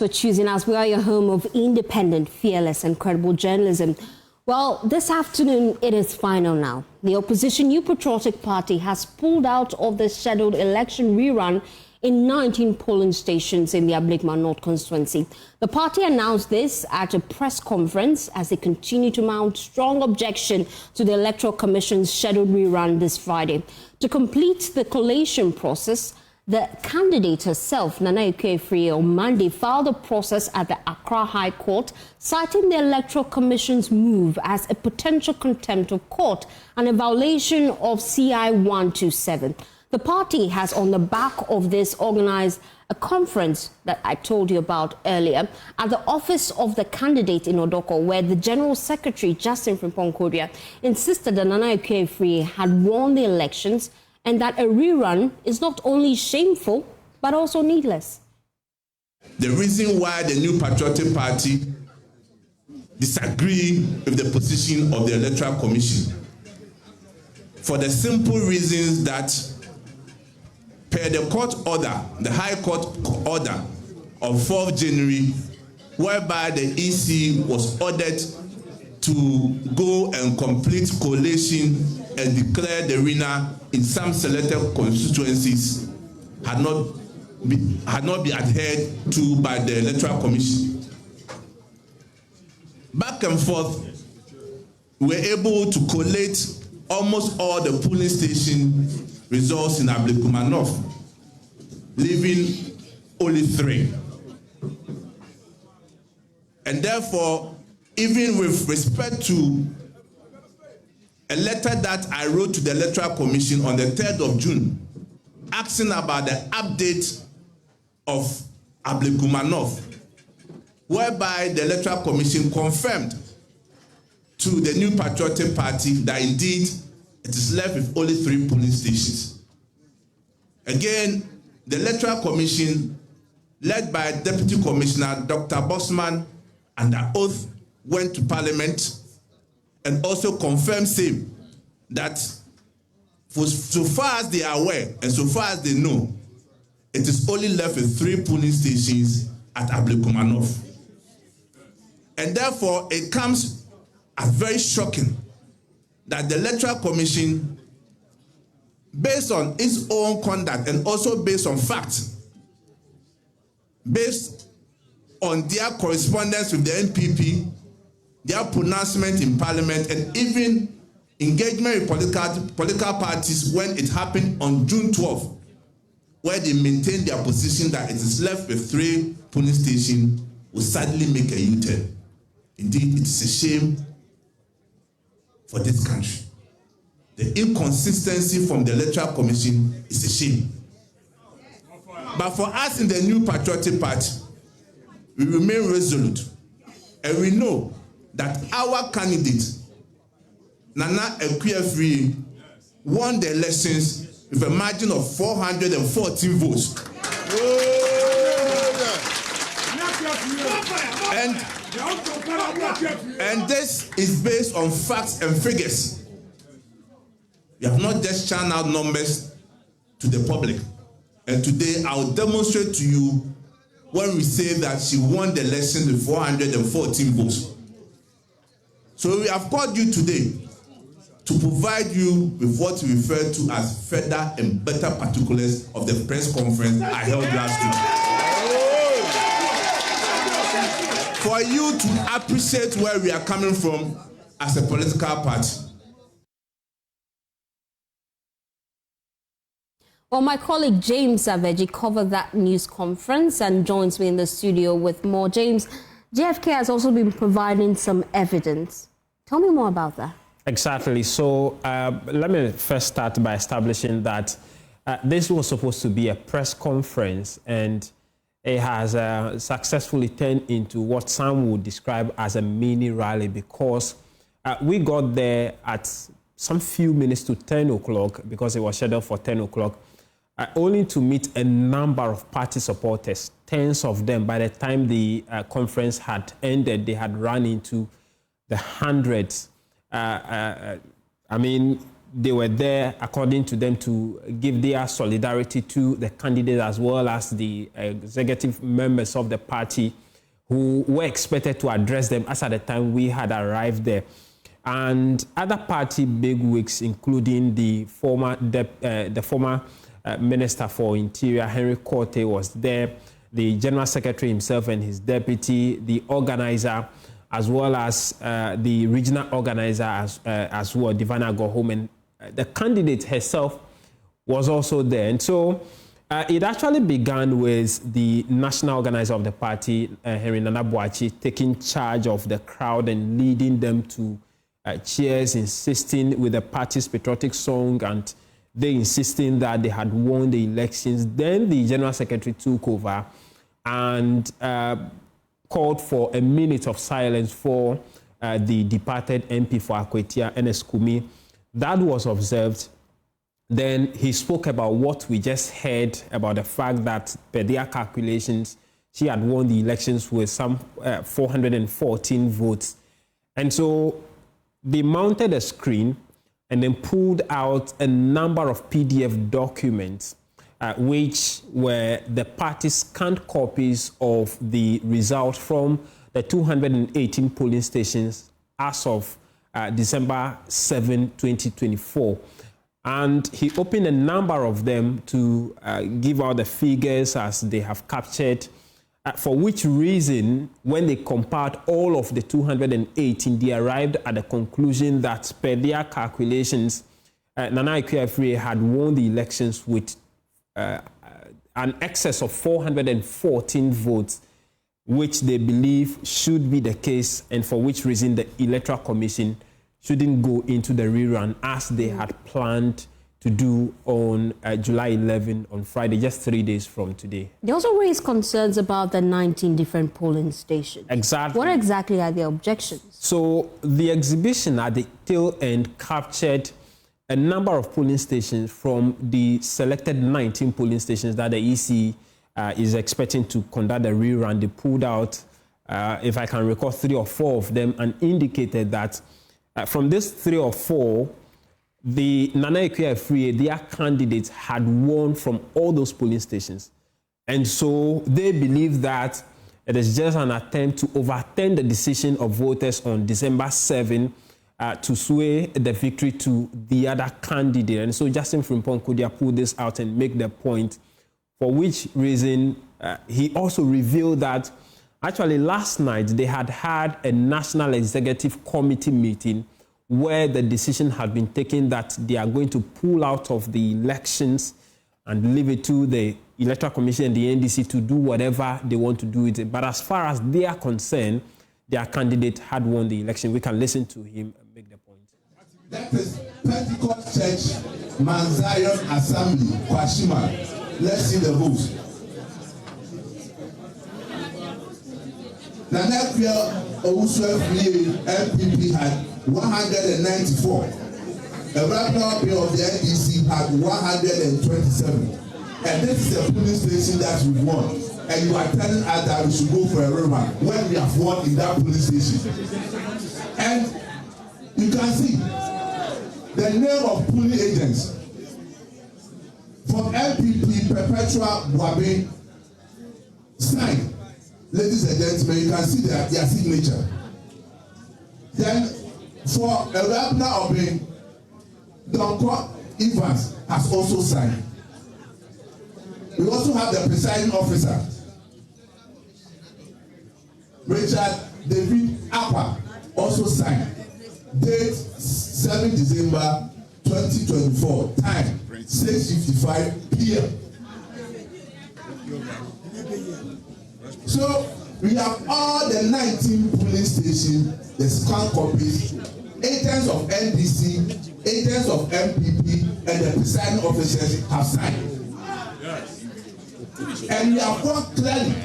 for choosing us. We are your home of independent, fearless and credible journalism. Well, this afternoon, it is final now. The opposition New Patriotic Party has pulled out of the scheduled election rerun in 19 polling stations in the Ablekuma North constituency. The party announced this at a press conference as they continue to mount strong objection to the Electoral Commission's scheduled rerun this Friday. To complete the collation process, the candidate herself, Nana Ekuefri, on Monday filed a process at the Accra High Court, citing the Electoral Commission's move as a potential contempt of court and a violation of CI 127. The party has, on the back of this, organized a conference that I told you about earlier at the office of the candidate in Odoko, where the General Secretary, Justin Frimpong-Kodua, insisted that Nana Ekuefri had won the elections and that a rerun is not only shameful, but also needless. The reason why the New Patriotic Party disagree with the position of the Electoral Commission, for the simple reasons that per the court order, the High Court order of 4th January, whereby the EC was ordered to go and complete collation and declare the winner in some selected constituencies had not been adhered to by the Electoral Commission. Back and forth, we were able to collate almost all the polling station results in Ablekuma North, leaving only 3. And therefore, even with respect to a letter that I wrote to the Electoral Commission on the 3rd of June, asking about the update of Ablekuma North, whereby the Electoral Commission confirmed to the New Patriotic Party that indeed it is left with only 3 polling stations. Again, the Electoral Commission, led by Deputy Commissioner Dr. Bosman, under oath, went to Parliament and also confirmed same that so far as they are aware and so far as they know, it is only left with 3 polling stations at Ablekuma North. And therefore, it comes as very shocking that the Electoral Commission, based on its own conduct and also based on facts, based on their correspondence with the NPP, their pronouncement in Parliament, and even engagement with political parties when it happened on June 12th, where they maintained their position that it is left with 3 polling stations, will sadly make a U-turn. Indeed, it is a shame for this country. The inconsistency from the Electoral Commission is a shame. But for us in the New Patriotic Party, we remain resolute, and we know that our candidate, Nana Ekuefri, won the elections with a margin of 414 votes. And this is based on facts and figures. We have not just churned out numbers to the public. And today I will demonstrate to you when we say that she won the election with 414 votes. So we have called you today to provide you with what we refer to as further and better particulars of the press conference I held last week. For you to appreciate where we are coming from as a political party. Well, my colleague James Aveji covered that news conference and joins me in the studio with more. James, JFK has also been providing some evidence. Tell me more about that. Exactly. So let me first start by establishing that this was supposed to be a press conference, and it has successfully turned into what some would describe as a mini rally, because we got there at some few minutes to 10 o'clock because it was scheduled for 10 o'clock. Only to meet a number of party supporters, tens of them. By the time the conference had ended, they had run into the hundreds. I mean, they were there, according to them, to give their solidarity to the candidate as well as the executive members of the party who were expected to address them as at the time we had arrived there. And other party bigwigs, including the former Minister for Interior, Henry Korte, was there, the General Secretary himself and his deputy, the organizer, as well as the regional organizer as well, Divana Gohom, and the candidate herself was also there. And so it actually began with the national organizer of the party, Henry Nana Boakye, taking charge of the crowd and leading them to cheers, insisting with the party's patriotic song, and they insisting that they had won the elections. Then the General Secretary took over and called for a minute of silence for the departed MP for Boakye, Ernest Kumi. That was observed. Then he spoke about what we just heard about the fact that per their calculations, she had won the elections with some 414 votes. And so they mounted a screen and then pulled out a number of PDF documents which were the party's scanned copies of the results from the 218 polling stations as of December 7, 2024. And he opened a number of them to give out the figures as they have captured, for which reason, when they compared all of the 218, they arrived at the conclusion that per their calculations, Nana Akua-Afrie had won the elections with an excess of 414 votes, which they believe should be the case, and for which reason the Electoral Commission shouldn't go into the rerun as they had planned to do on July 11 on Friday, just 3 days from today. They also raised concerns about the 19 different polling stations. Exactly. What exactly are their objections? So the exhibition at the tail end captured a number of polling stations from the selected 19 polling stations that the EC is expecting to conduct a rerun. They pulled out, if I can recall, 3 or 4 of them and indicated that from these 3 or 4, the Nana Akua-Afrie, their candidates, had won from all those polling stations. And so they believe that it is just an attempt to overturn the decision of voters on December 7 to sway the victory to the other candidate. And so Justin Frimpong Kodia pulled this out and make the point, for which reason he also revealed that actually last night they had had a National Executive Committee meeting where the decision had been taken that they are going to pull out of the elections and leave it to the Electoral Commission and the NDC to do whatever they want to do with it. But as far as they are concerned, their candidate had won the election. We can listen to him and make the point. That is Pentecost Church, Mount Zion Assembly, Kwashima. Let's see the votes. Nana Akua-Afrie MPP had 194. The rapper bill of the NDC had 127. And this is a polling station that we won. And you are telling us that we should go for a rerun when we have won in that polling station. And you can see the name of polling agents from MPP Perpetua Wabe signed. Ladies and gentlemen, you can see their signature. Then, for a rapper of Donko Evans has also signed. We also have the presiding officer, Richard David Appa, also signed. Date 7 December 2024. Time 6:55 p.m. So we have all the 19 polling stations, the scan copies, agents of NDC, agents of MPP, and the presiding officers have signed. And we have gone clearly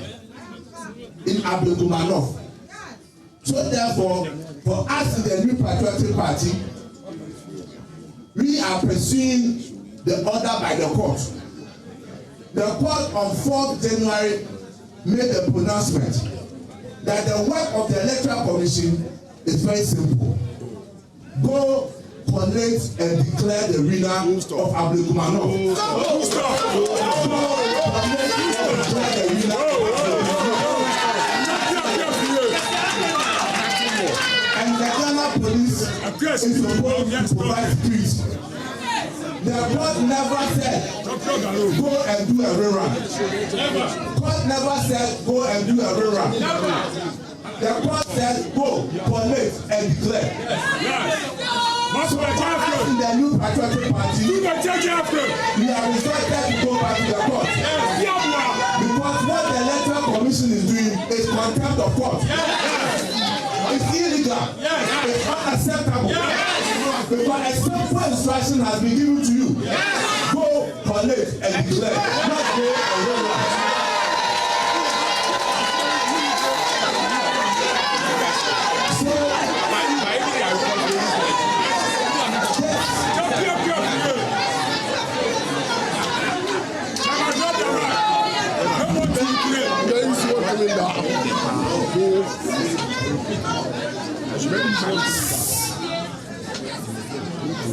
in Ablekuma North. So therefore, for us in the New Patriotic Party, we are pursuing the order by the court. The court on 4th January made a pronouncement that the work of the Electoral Commission is very simple. Go collate and declare the winner of Ablekuma North. And the Ghana police is supposed to provide peace. The court never said, go and do a rerun. Court never said, go and do a rerun. The court said, go, collate, and declare. So in the new patriotic party, we are instructed to go back to the court. Because what the electoral commission is doing is contempt of court. It's illegal. It's unacceptable. Because a simple instruction has been given to you. Go, collate, and declare. Not go and rerun.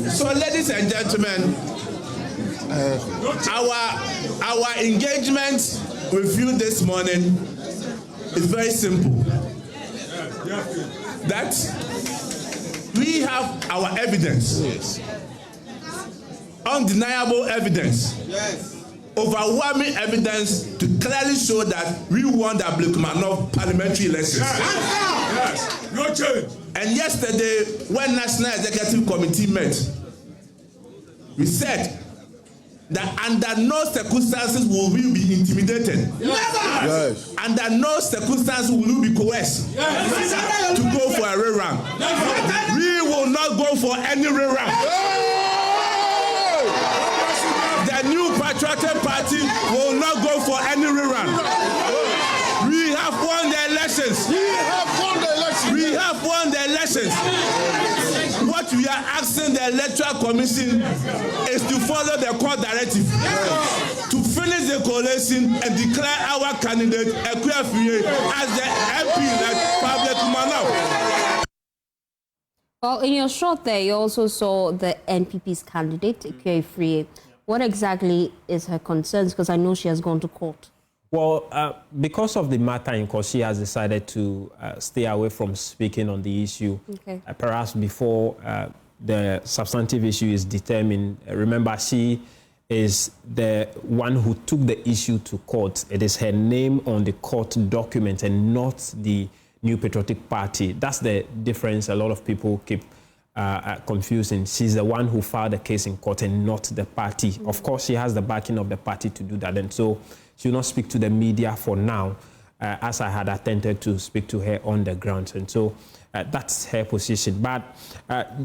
So, ladies and gentlemen, our engagement with you this morning is very simple. That we have our evidence, undeniable evidence, overwhelming evidence to clearly show that we won the Ablekuma North parliamentary elections. Yes, no change. And yesterday, when National Executive Committee met, we said that under no circumstances will we be intimidated. Yes. Under no circumstances will we be coerced to go for a rerun. We will not go for any rerun. The new patriotic party will not go for any rerun. We have won the elections. We have won the elections. What we are asking the Electoral Commission is to follow the court directive, to finish the coalition and declare our candidate Afenyo as the MP for Ablekuma North. Well, in your shot there, you also saw the NPP's candidate, Afenyo. What exactly is her concerns? Because I know she has gone to court. Well, because of the matter in court, she has decided to stay away from speaking on the issue. Okay. Perhaps before the substantive issue is determined. Remember, she is the one who took the issue to court. It is her name on the court document and not the New Patriotic Party. That's the difference. A lot of people keep confusing. She's the one who filed the case in court and not the party. Mm-hmm. Of course, she has the backing of the party to do that. And so she will not speak to the media for now, as I had attempted to speak to her on the ground. And so that's her position. But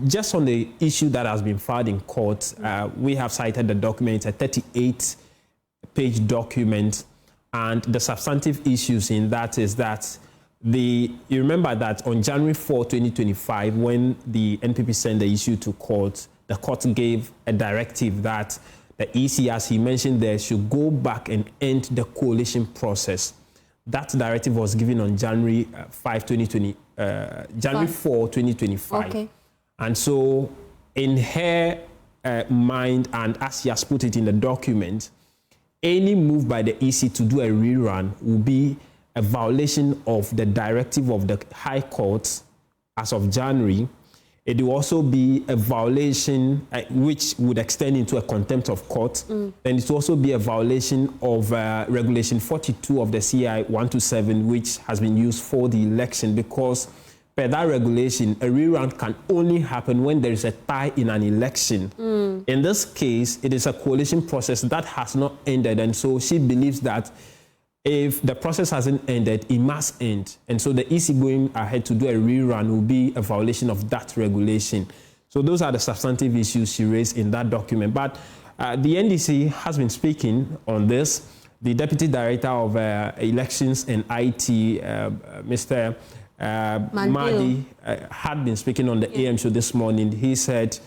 just on the issue that has been filed in court, we have cited the document. It's a 38-page document. And the substantive issues in that is that you remember that on January 4, 2025, when the NPP sent the issue to court, the court gave a directive that the EC, as he mentioned there, should go back and end the coalition process. That directive was given on January 4, 2025. Okay. And so in her mind, and as she has put it in the document, any move by the EC to do a rerun will be a violation of the directive of the High Court as of January. It will also be a violation which would extend into a contempt of court. And it will also be a violation of Regulation 42 of the CI 127, which has been used for the election, because per that regulation, a rerun can only happen when there is a tie in an election. In this case, it is a coalition process that has not ended. And so she believes that if the process hasn't ended, it must end. And so the EC going ahead to do a rerun will be a violation of that regulation. So those are the substantive issues she raised in that document. But the NDC has been speaking on this. The Deputy Director of Elections and IT, Mr. Mahdi, had been speaking on the AM show this morning. He said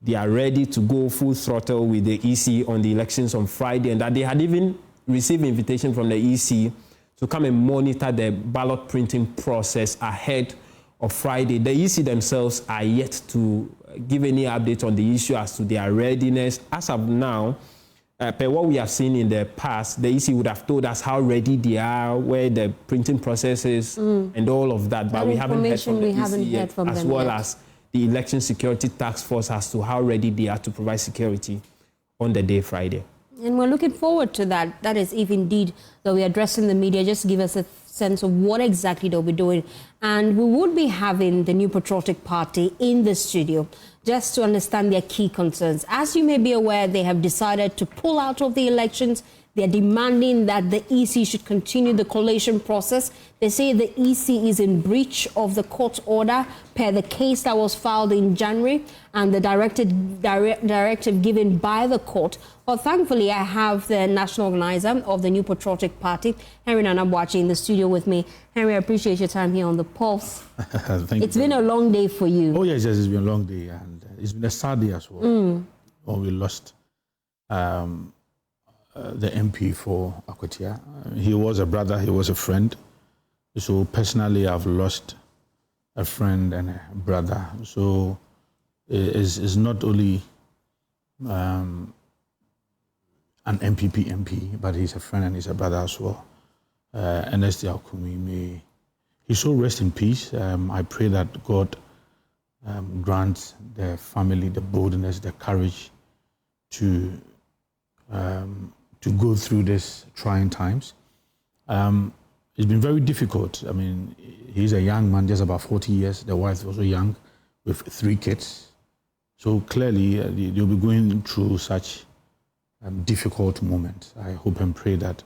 they are ready to go full throttle with the EC on the elections on Friday, and that they had even received invitation from the EC to come and monitor the ballot printing process ahead of Friday. The EC themselves are yet to give any update on the issue as to their readiness. As of now, per what we have seen in the past, the EC would have told us how ready they are, where the printing process is, and all of that. But we haven't heard from the EC yet, as well as the Election Security Task Force as to how ready they are to provide security on the day Friday. And we're looking forward to that. That is, if indeed they'll be addressing the media, just give us a sense of what exactly they'll be doing. And we would be having the New Patriotic Party in the studio just to understand their key concerns. As you may be aware, they have decided to pull out of the elections. They're demanding that the EC should continue the collation process. They say the EC is in breach of the court order per the case that was filed in January and the directive given by the court. Well, thankfully, I have the national organizer of the New Patriotic Party, Henry Nanabuachi, in the studio with me. Henry, I appreciate your time here on The Pulse. It's been a long day for you. Oh, yes, it's been a long day, and it's been a sad day as well. When we lost the MP for Akwatia. He was a brother, he was a friend. So personally, I've lost a friend and a brother. So it's not only an MPP MP, but he's a friend and he's a brother as well. Ernest Kumi, may he so rest in peace. I pray that God grants the family the boldness, the courage to go through this trying times. It's been very difficult. I mean, he's a young man, just about 40 years. The wife also young, with 3 kids. So clearly, they'll be going through such difficult moments. I hope and pray that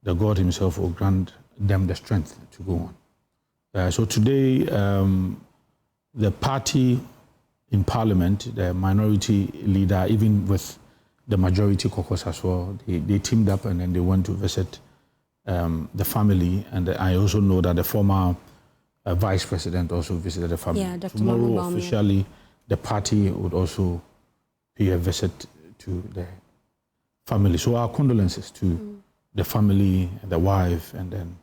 the God himself will grant them the strength to go on. So today, the party in Parliament, the minority leader, even with the majority caucus as well, they teamed up and then they went to visit the family. And I also know that the former vice president also visited the family. Yeah, Dr. Tomorrow, officially, the party would also pay a visit to the family. So our condolences to the family, and the wife, and then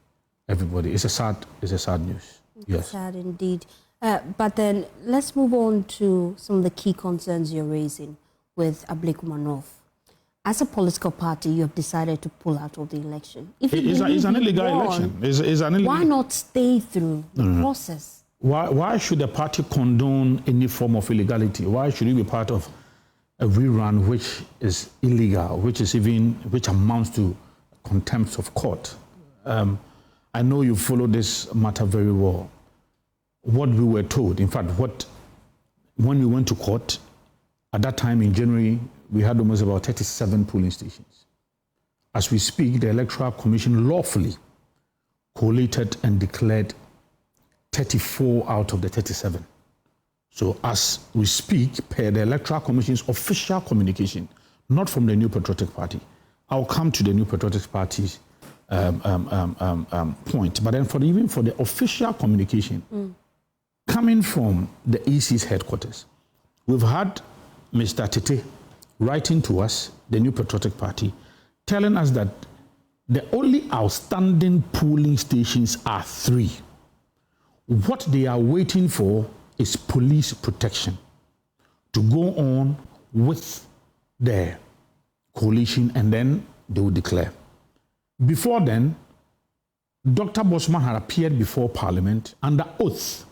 everybody. It's a sad news. Yes. Sad indeed. But then let's move on to some of the key concerns you're raising with Ablekuma North. As a political party, you have decided to pull out of the election. If It's an illegal election. It's an illegal. Why not stay through the process? Why should the party condone any form of illegality? Why should it be part of a rerun which is illegal, which amounts to contempt of court? I know you follow this matter very well. What we were told, in fact, when we went to court, at that time in January, we had almost about 37 polling stations. As we speak, the Electoral Commission lawfully collated and declared 34 out of the 37. So as we speak, per the Electoral Commission's official communication, not from the New Patriotic Party, I'll come to the New Patriotic Party's point, but then even for the official communication, coming from the EC's headquarters, we've had Mr. Tete writing to us, the New Patriotic Party, telling us that the only outstanding polling stations are 3. What they are waiting for is police protection to go on with the coalition, and then they will declare. Before then, Dr. Bosman had appeared before Parliament under oath,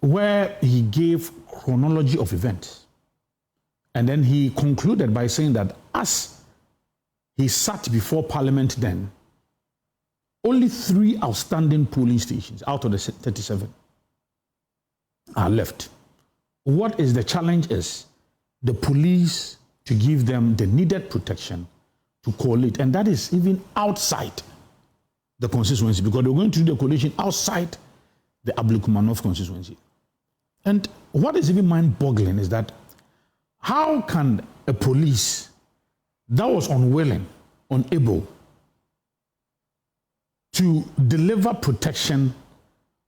where he gave chronology of events. And then he concluded by saying that as he sat before Parliament then, only 3 outstanding polling stations out of the 37 are left. What is the challenge is the police to give them the needed protection to collate, and that is even outside the constituency, because they're going to do the collation outside the Ablekuma North constituency. And what is even mind-boggling is that how can a police that was unwilling, unable to deliver protection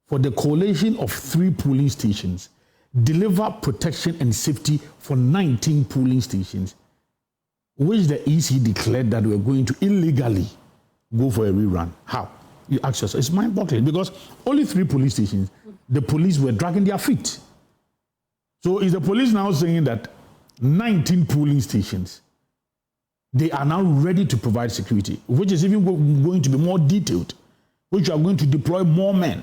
for the collation of 3 polling stations, deliver protection and safety for 19 polling stations, which the EC declared that we were going to illegally go for a rerun? How? You ask yourself. It's mind-boggling, because only 3 police stations, the police were dragging their feet. So is the police now saying that 19 polling stations, they are now ready to provide security, which is even going to be more detailed, which are going to deploy more men,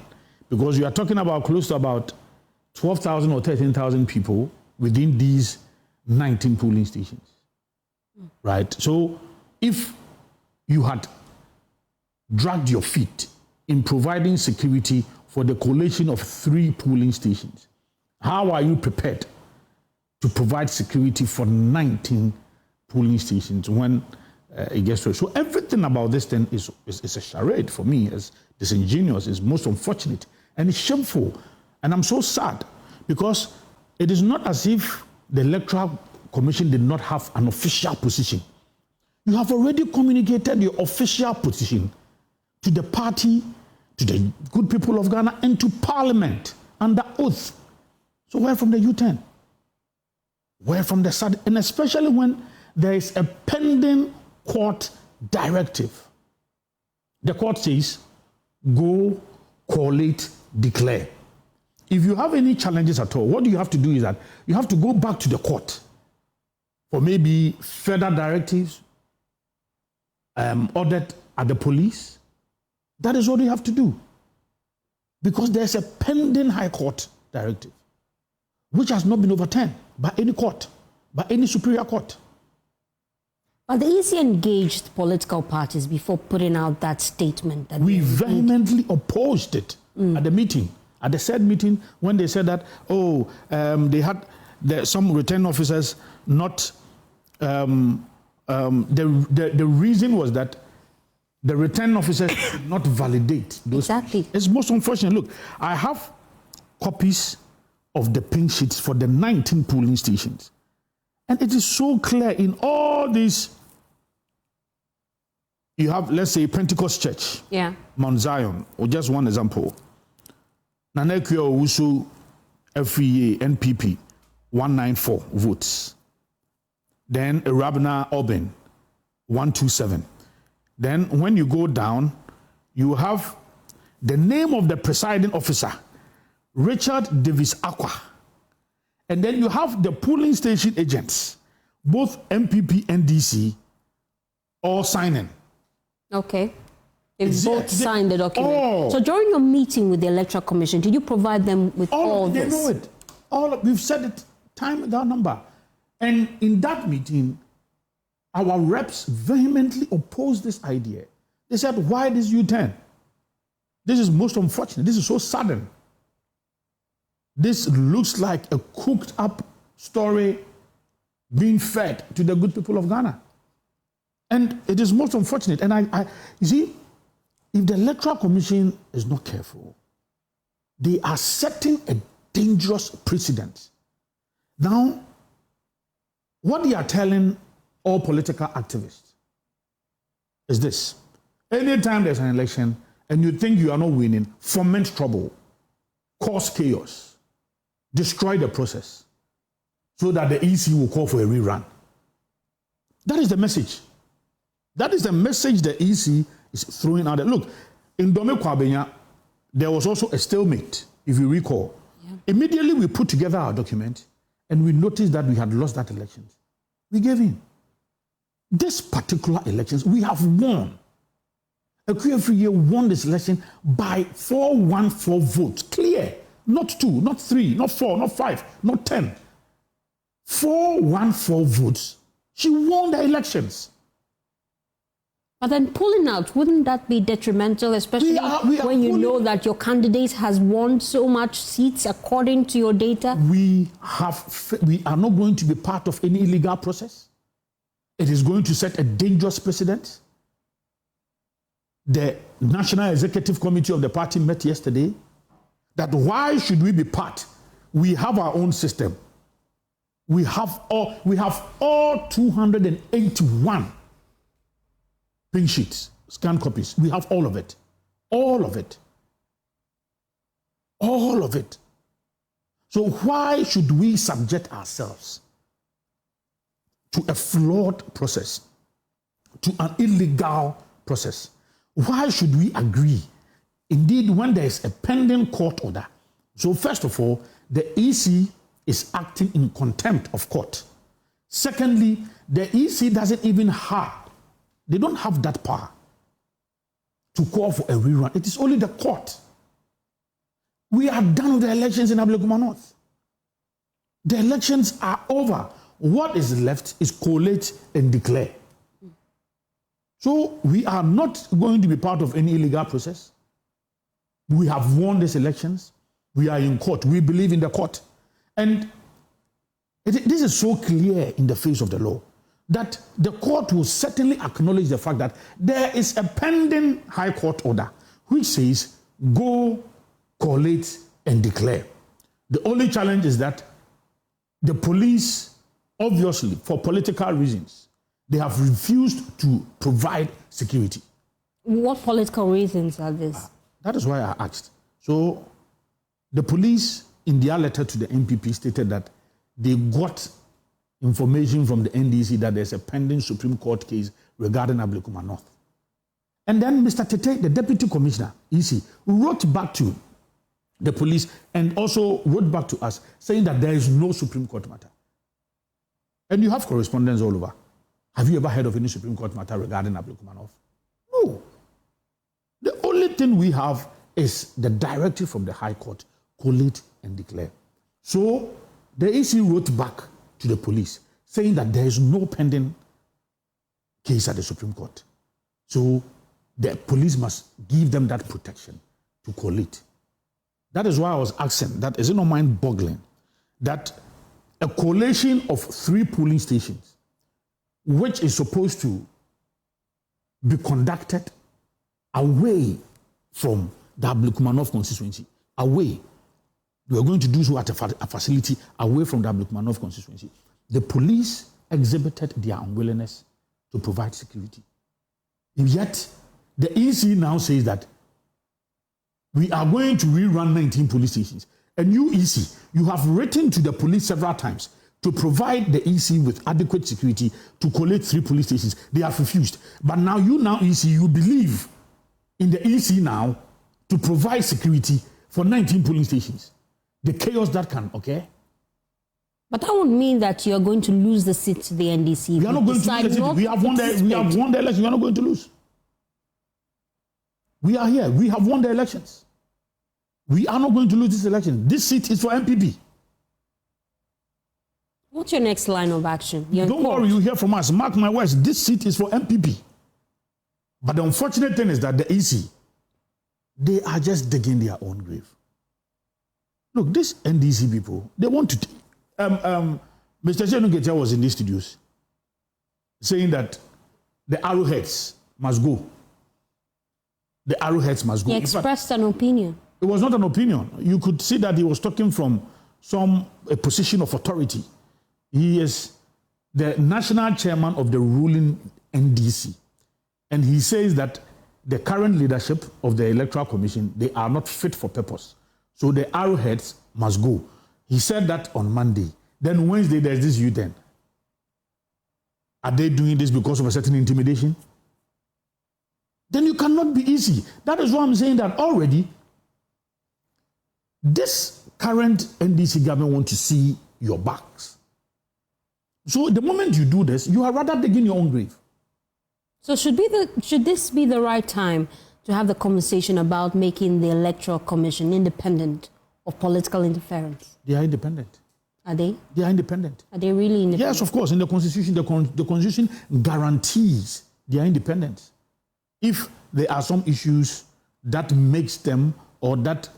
because you are talking about close to about 12,000 or 13,000 people within these 19 polling stations, right? So if you had dragged your feet in providing security for the collation of 3 polling stations, how are you prepared to provide security for 19 polling stations when it gets to it? So everything about this thing is a charade for me. It's disingenuous, it's most unfortunate, and it's shameful. And I'm so sad because it is not as if the Electoral Commission did not have an official position. You have already communicated your official position to the party, to the good people of Ghana, and to Parliament under oath. So where from the U10? Where from the SAD? And especially when there is a pending court directive. The court says, go, collate, declare. If you have any challenges at all, what you have to do is that you have to go back to the court for maybe further directives, ordered at the police. That is what you have to do. Because there's a pending High Court directive, which has not been overturned by any court, by any superior court. But the EC engaged political parties before putting out that statement. That we vehemently opposed it at the meeting, at the said meeting, when they said that, they had some return officers not, the reason was that the return officers did not validate those. Exactly. It's most unfortunate. Look, I have copies of the pink sheets for the 19 polling stations. And it is so clear in all these. You have, let's say, Pentecost Church, Mount Zion, or just one example. Nanekyo Wusu FEA NPP, 194 votes. Then Rabna Oben, 127. Then when you go down, you have the name of the presiding officer, Richard Davis Aqua. And then you have the polling station agents, both MPP and DC, all signing. Okay. They both signed the document. So during your meeting with the Electoral Commission, did you provide them with all this? They know it. We've said it time without number. And in that meeting, our reps vehemently opposed this idea. They said, why this U-turn? This is most unfortunate. This is so sudden. This looks like a cooked up story being fed to the good people of Ghana. And it is most unfortunate. And you see, if the Electoral Commission is not careful, they are setting a dangerous precedent. Now, what they are telling all political activists is this: anytime there's an election and you think you are not winning, foment trouble, cause chaos, destroy the process so that the EC will call for a rerun. That is the message. That is the message the EC is throwing out there. Look, in Dome Kwabenya, there was also a stalemate, if you recall. Immediately we put together our document and we noticed that we had lost that election. We gave in. This particular elections, we have won. Akuyefriye won this election by 414 votes. Clear. Not 2, not 3, not 4, not 5, not 10. 414 votes. She won the elections. But then pulling out, wouldn't that be detrimental, especially when you know that your candidate has won so much seats according to your data? We are not going to be part of any illegal process. It is going to set a dangerous precedent. The National Executive Committee of the party met yesterday. That why should we be part? We have our own system. We have all 281 pink sheets, scanned copies. We have all of it. All of it. All of it. So why should we subject ourselves to a flawed process, to an illegal process? Why should we agree? Indeed, when there is a pending court order, So first of all, the EC is acting in contempt of court. Secondly, the EC doesn't even have, they don't have that power to call for a rerun. It is only the court. We are done with the elections in Ablekuma North. The elections are over. What is left is collate and declare. So we are not going to be part of any illegal process. We have won these elections. We are in court. We believe in the court. And this is so clear in the face of the law that the court will certainly acknowledge the fact that there is a pending high court order which says go, collate, and declare. The only challenge is that the police, obviously, for political reasons, they have refused to provide security. What political reasons are these? That is why I asked. So the police, in their letter to the MPP, stated that they got information from the NDC that there's a pending Supreme Court case regarding Ablekuma North. And then Mr. Tete, the Deputy Commissioner, EC, wrote back to the police and also wrote back to us saying that there is no Supreme Court matter. And you have correspondence all over. Have you ever heard of any Supreme Court matter regarding Ablekuma North? No. The only thing we have is the directive from the High Court, collate and declare. So the EC wrote back to the police saying that there is no pending case at the Supreme Court. So the police must give them that protection to collate. That is why I was asking, that is it not mind-boggling that a collation of 3 polling stations, which is supposed to be conducted away from the Ablekuma North constituency, away. We are going to do so at a facility away from the Ablekuma North constituency. The police exhibited their unwillingness to provide security. And yet, the EC now says that we are going to rerun 19 police stations. And you, EC, you have written to the police several times to provide the EC with adequate security to collate 3 police stations. They have refused. But now, EC, you believe in the EC now to provide security for 19 polling stations. The chaos that can occur. But that would mean that you're going to lose the seat to the NDC. We are not going to lose the seat. We have won the election. We are not going to lose. We are here. We have won the elections. We are not going to lose this election. This seat is for MPP. What's your next line of action? Don't worry, you hear from us. Mark my words, this seat is for MPP. But the unfortunate thing is that the EC, they are just digging their own grave. Look, these NDC people, they want to... Mr. Shenuketia was in these studios saying that the arrowheads must go. The arrowheads must go. He expressed an opinion. It was not an opinion. You could see that he was talking from a position of authority. He is the national chairman of the ruling NDC. And he says that the current leadership of the Electoral Commission, they are not fit for purpose. So the arrowheads must go. He said that on Monday. Then Wednesday, there's this U-turn. Are they doing this because of a certain intimidation? Then you cannot be easy. That is why I'm saying that already this current NDC government wants to see your backs. So the moment you do this, you are rather digging your own grave. So should this be the right time to have the conversation about making the Electoral Commission independent of political interference? They are independent. Are they? They are independent. Are they really independent? Yes, of course. In the Constitution, the Constitution guarantees they are independent. If there are some issues that makes them or that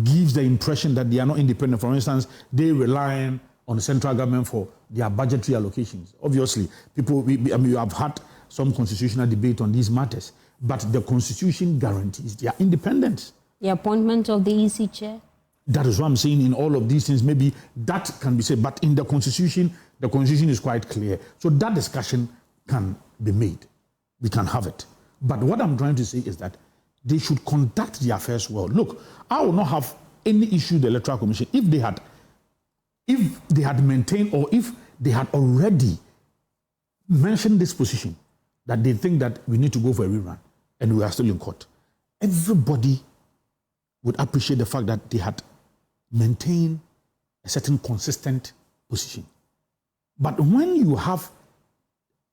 gives the impression that they are not independent, for instance, they rely on the central government for their budgetary allocations. Obviously, you have had some constitutional debate on these matters, but the Constitution guarantees their independence. The appointment of the EC chair? That is what I'm saying. In all of these things, maybe that can be said, but in the Constitution is quite clear. So that discussion can be made. We can have it. But what I'm trying to say is that they should conduct the affairs well. Look, I will not have any issue with the Electoral Commission if they had maintained or if they had already mentioned this position that they think that we need to go for a rerun and we are still in court. Everybody would appreciate the fact that they had maintained a certain consistent position. But when you have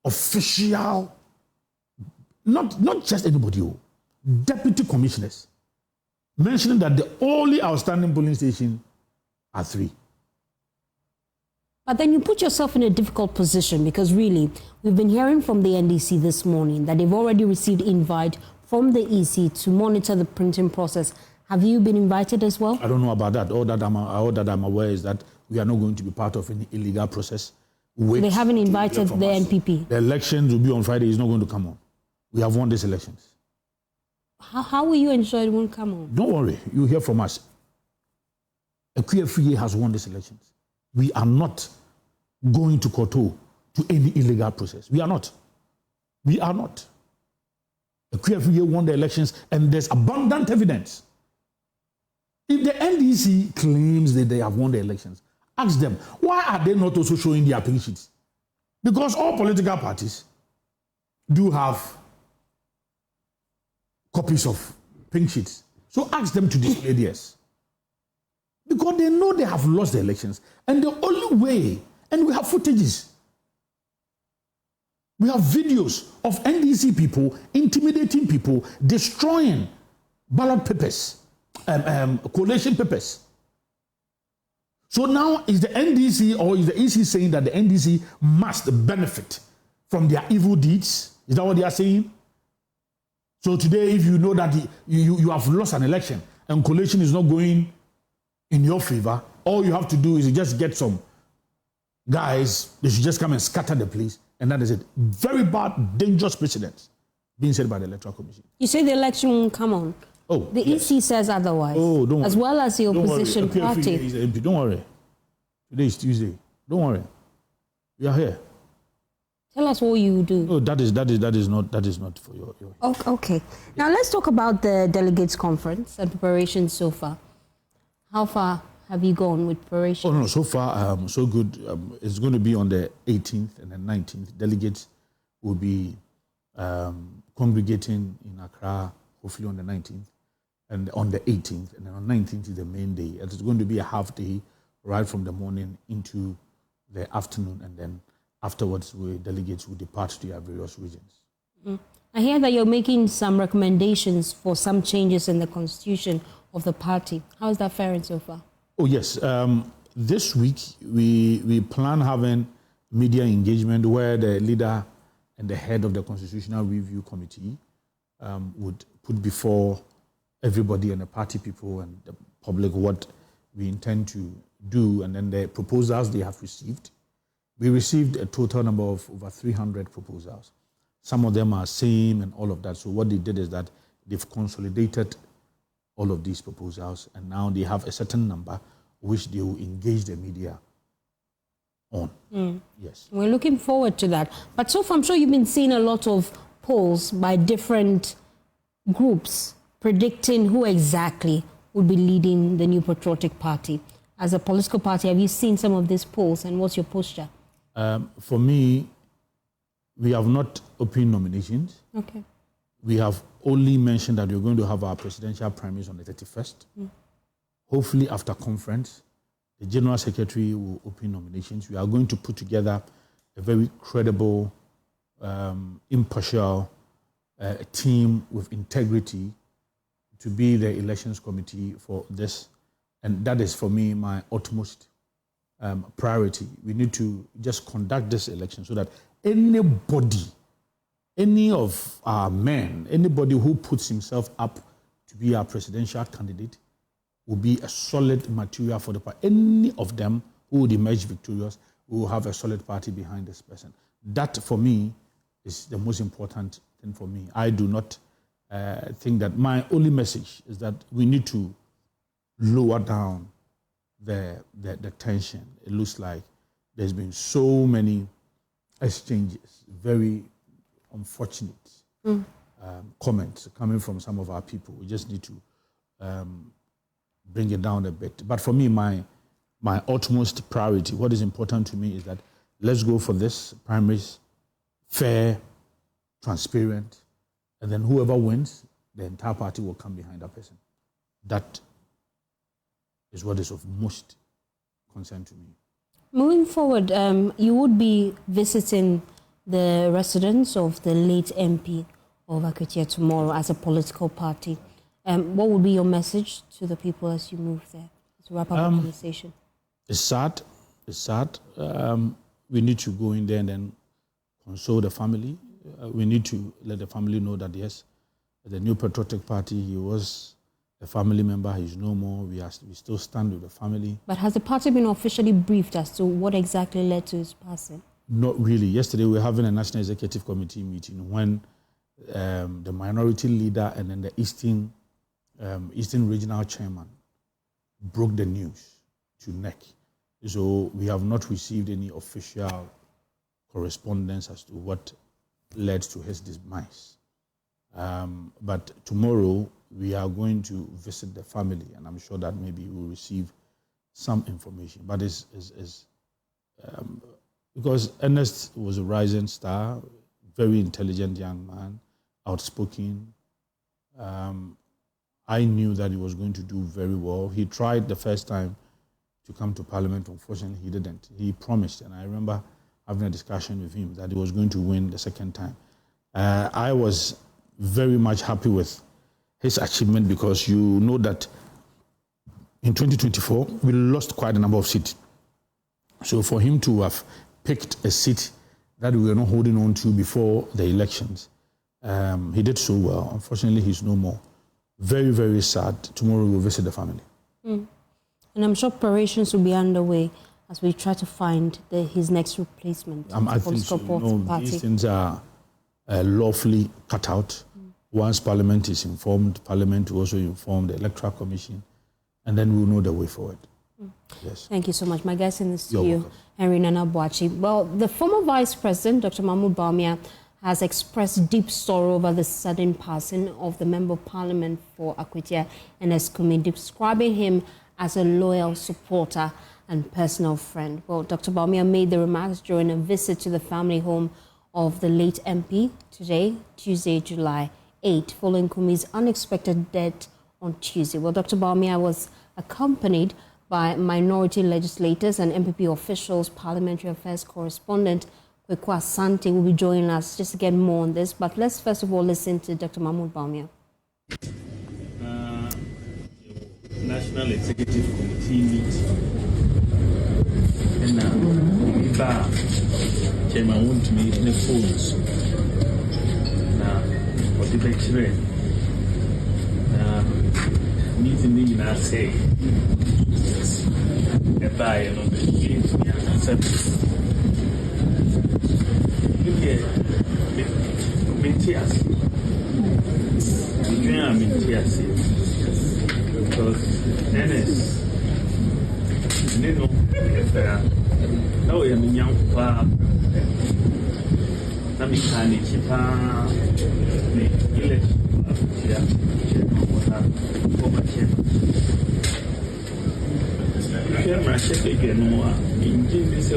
official, not just anybody, deputy commissioners mentioning that the only outstanding polling station are 3. But then you put yourself in a difficult position because really, we've been hearing from the NDC this morning that they've already received invite from the EC to monitor the printing process. Have you been invited as well? I don't know about that. All that I'm aware is that we are not going to be part of any illegal process. They haven't invited the NPP. The elections will be on Friday. It's not going to come on. We have won these elections. How will you ensure it won't come on? Don't worry. You'll hear from us. Equia has won these elections. We are not going to kowtow to any illegal process. We are not. We are not. Equia won the elections, and there's abundant evidence. If the NDC claims that they have won the elections, ask them, why are they not also showing their pink sheets? Because all political parties do have copies of pink sheets. So ask them to display theirs. Because they know they have lost the elections. And the only way, and we have footages, we have videos of NDC people intimidating people, destroying ballot papers, collation papers. So now is the NDC or is the EC saying that the NDC must benefit from their evil deeds? Is that what they are saying? So today, if you know that you have lost an election and collation is not going in your favor, all you have to do is just get some guys, they should just come and scatter the place, and that is it. Very bad, dangerous precedents being said by the Electoral Commission. You say the election won't come on. Oh, the EC says otherwise. Oh, don't worry. As well as the opposition party. Don't worry. Today is Tuesday. Don't worry. We are here. Tell us what you do. No, that is not for your. Okay. Now let's talk about the delegates conference and preparations so far. How far have you gone with preparation? Oh no, so far so good. It's going to be on the 18th and the 19th. Delegates will be congregating in Accra, hopefully on the 19th, and on the 18th, and then on the 19th is the main day. It's going to be a half day, right from the morning into the afternoon, and then afterwards, delegates will depart to their various regions. I hear that you're making some recommendations for some changes in the constitution of the party. How is that faring so far? Oh, yes. This week, we plan having media engagement where the leader and the head of the Constitutional Review Committee would put before everybody and the party people and the public what we intend to do, and then the proposals they have received. We received a total number of over 300 proposals. Some of them are same and all of that. So what they did is that they've consolidated all of these proposals, and now they have a certain number which they will engage the media on. Yes. We're looking forward to that. But so far, I'm sure you've been seeing a lot of polls by different groups predicting who exactly will be leading the New Patriotic Party. As a political party, have you seen some of these polls, and what's your posture? For me, we have not opened nominations. Okay. We have only mentioned that we're going to have our presidential primaries on the 31st. Hopefully, after conference, the General Secretary will open nominations. We are going to put together a very credible, impartial team with integrity to be the elections committee for this. And that is, for me, my utmost priority. We need to just conduct this election so that anybody, any of our men, anybody who puts himself up to be our presidential candidate will be a solid material for the party. Any of them who would emerge victorious will have a solid party behind this person. That, for me, is the most important thing for me. I do not think that my only message is that we need to lower down the tension. It looks like there's been so many exchanges, very unfortunate comments coming from some of our people. We just need to bring it down a bit. But for me, my utmost priority, what is important to me is that let's go for this primaries, fair, transparent, and then whoever wins, the entire party will come behind that person. That is what is of most concern to me. Moving forward, you would be visiting the residence of the late MP of Akwatia tomorrow as a political party. What would be your message to the people as you move there to wrap up the conversation? It's sad. It's sad. We need to go in there and then console the family. We need to let the family know that, yes, the New Patriotic Party, he was a family member, he's no more. We still stand with the family. But has the party been officially briefed as to what exactly led to his passing? Not really. Yesterday, we were having a National Executive Committee meeting when the minority leader and then the Eastern Regional Chairman broke the news to NEC. So we have not received any official correspondence as to what led to his demise. But tomorrow we are going to visit the family, and I'm sure that maybe we'll receive some information. But because Ernest was a rising star, very intelligent young man, outspoken. I knew that he was going to do very well. He tried the first time to come to Parliament. Unfortunately, he didn't. He promised, and I remember having a discussion with him that he was going to win the second time. I was very much happy with his achievement because you know that in 2024, we lost quite a number of seats. So for him to have picked a seat that we were not holding on to before the elections, he did so well. Unfortunately, he's no more. Very, very sad. Tomorrow we'll visit the family. And I'm sure preparations will be underway as we try to find his next replacement. I think so. These things are lawfully cut out. Once Parliament is informed, Parliament will also inform the Electoral Commission, and then we'll know the way forward. Yes. Thank you so much. My guest in the studio, Henry Nana Boakye. Well, the former Vice President, Dr. Mahmoud Bawumia, has expressed deep sorrow over the sudden passing of the Member of Parliament for Akwatia, Ernest Kumi, describing him as a loyal supporter and personal friend. Well, Dr. Bawumia made the remarks during a visit to the family home of the late MP today, Tuesday, July 8, following Kumi's unexpected death on Tuesday. Well, Dr. Bawumia was accompanied by minority legislators and MPP officials. Parliamentary Affairs correspondent Kwekwa Asante will be joining us just to get more on this. But let's first of all listen to Dr. Mahmoud Bawumia. National Executive Committee meeting. And Chairman won't meet in the phones. Now, what did they say? Meeting in I say, a buyer on the street, look here, Metias. Because Ernest, you know, now we are in young papa. Let me kind of keep the election. Chairman, check again. In this,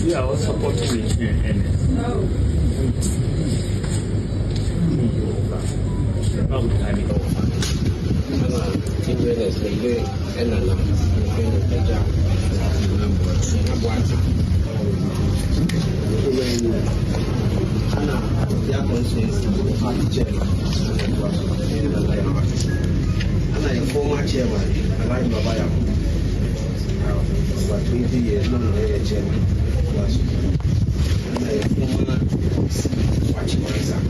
we are supporting the Ernest. How would I go? Former chairman, like Babaya, about 20 years, not a chairman. And a former watching myself,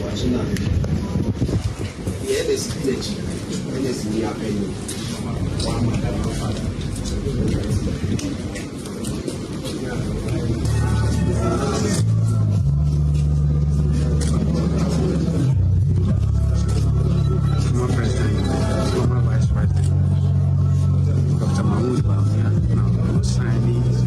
watching that. He had a village, and it's in the Afenyo. Former President, former Vice President, Dr. Mahmoud Bawumia, now signing this.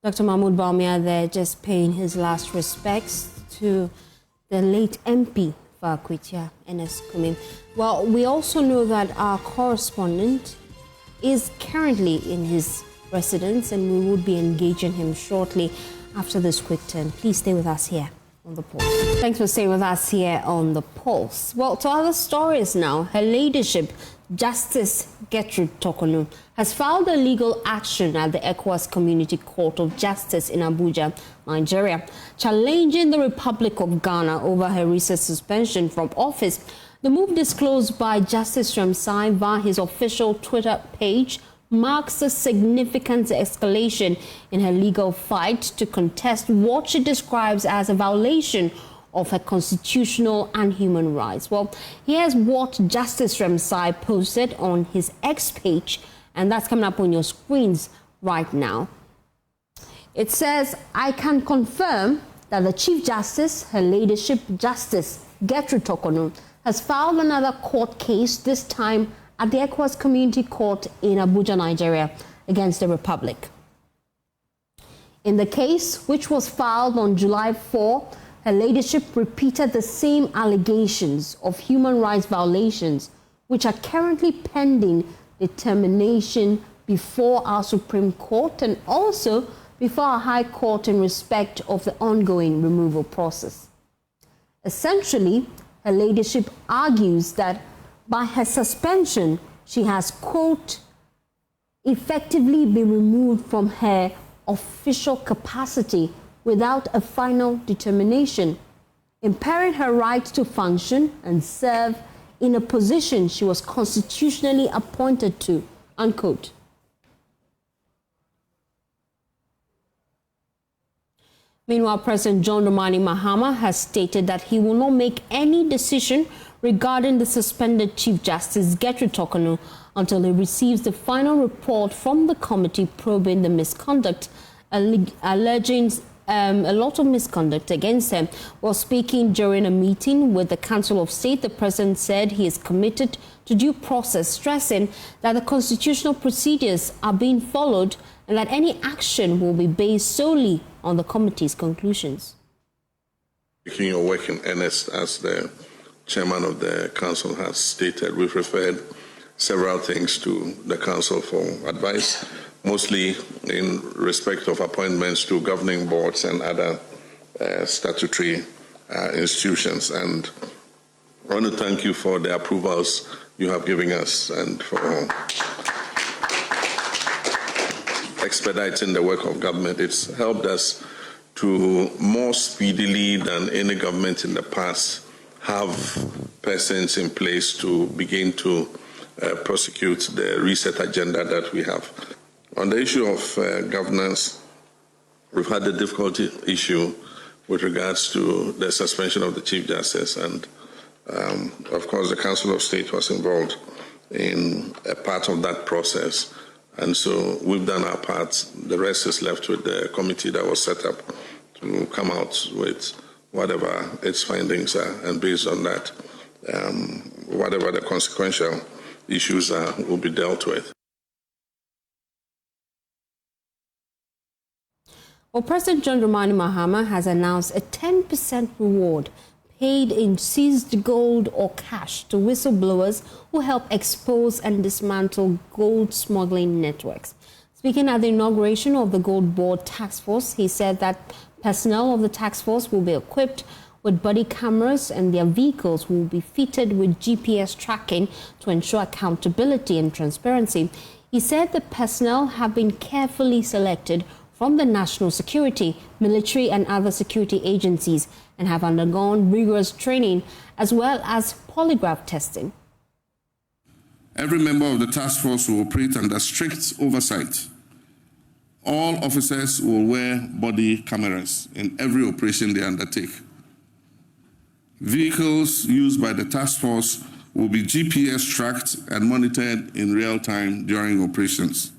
Dr. Mahmoud Bawumia there just paying his last respects to the late MP for Akwatia, Ernest Kumi. Well, we also know that our correspondent is currently in his residents, and we would be engaging him shortly after this quick turn. Please stay with us here on The Pulse. Thanks for staying with us here on The Pulse. Well, to other stories now. Her Ladyship, Justice Gertrude Tokonu, has filed a legal action at the ECOWAS Community Court of Justice in Abuja, Nigeria, challenging the Republic of Ghana over her recent suspension from office. The move, disclosed by Justice Ramsay via his official Twitter page, marks a significant escalation in her legal fight to contest what she describes as a violation of her constitutional and human rights. Well, here's what Justice Ramsay posted on his X page, and that's coming up on your screens right now. It says, "I can confirm that the Chief Justice, Her Ladyship Justice Gertrude Tokonu, has filed another court case, this time at the ECOWAS Community Court in Abuja, Nigeria, against the Republic. In the case, which was filed on July 4, Her Ladyship repeated the same allegations of human rights violations, which are currently pending determination before our Supreme Court and also before our High Court in respect of the ongoing removal process. Essentially, Her Ladyship argues that by her suspension, she has, quote, effectively been removed from her official capacity without a final determination, impairing her right to function and serve in a position she was constitutionally appointed to, unquote. Meanwhile, President John Dramani Mahama has stated that he will not make any decision regarding the suspended Chief Justice Gertrude Tokonu until he receives the final report from the committee probing the misconduct, alleging a lot of misconduct against him. While speaking during a meeting with the Council of State, the president said he is committed to due process, stressing that the constitutional procedures are being followed and that any action will be based solely on the committee's conclusions. Taking your work in earnest, as the chairman of the council has stated, we've referred several things to the council for advice, mostly in respect of appointments to governing boards and other statutory institutions. And I want to thank you for the approvals you have given us and for expediting the work of government. It's helped us to more speedily than any government in the past have persons in place to begin to prosecute the reset agenda that we have. On the issue of governance, we've had a difficult issue with regards to the suspension of the Chief Justice, and of course the Council of State was involved in a part of that process, and so we've done our part. The rest is left with the committee that was set up to come out with whatever its findings are, and based on that, whatever the consequential issues are will be dealt with. Well, President John Dramani Mahama has announced a 10% reward paid in seized gold or cash to whistleblowers who help expose and dismantle gold smuggling networks. Speaking at the inauguration of the Gold Board Task Force, he said that personnel of the task force will be equipped with body cameras and their vehicles will be fitted with GPS tracking to ensure accountability and transparency. He said the personnel have been carefully selected from the national security, military and other security agencies and have undergone rigorous training as well as polygraph testing. Every member of the task force will operate under strict oversight. All officers will wear body cameras in every operation they undertake. Vehicles used by the task force will be GPS tracked and monitored in real time during operations.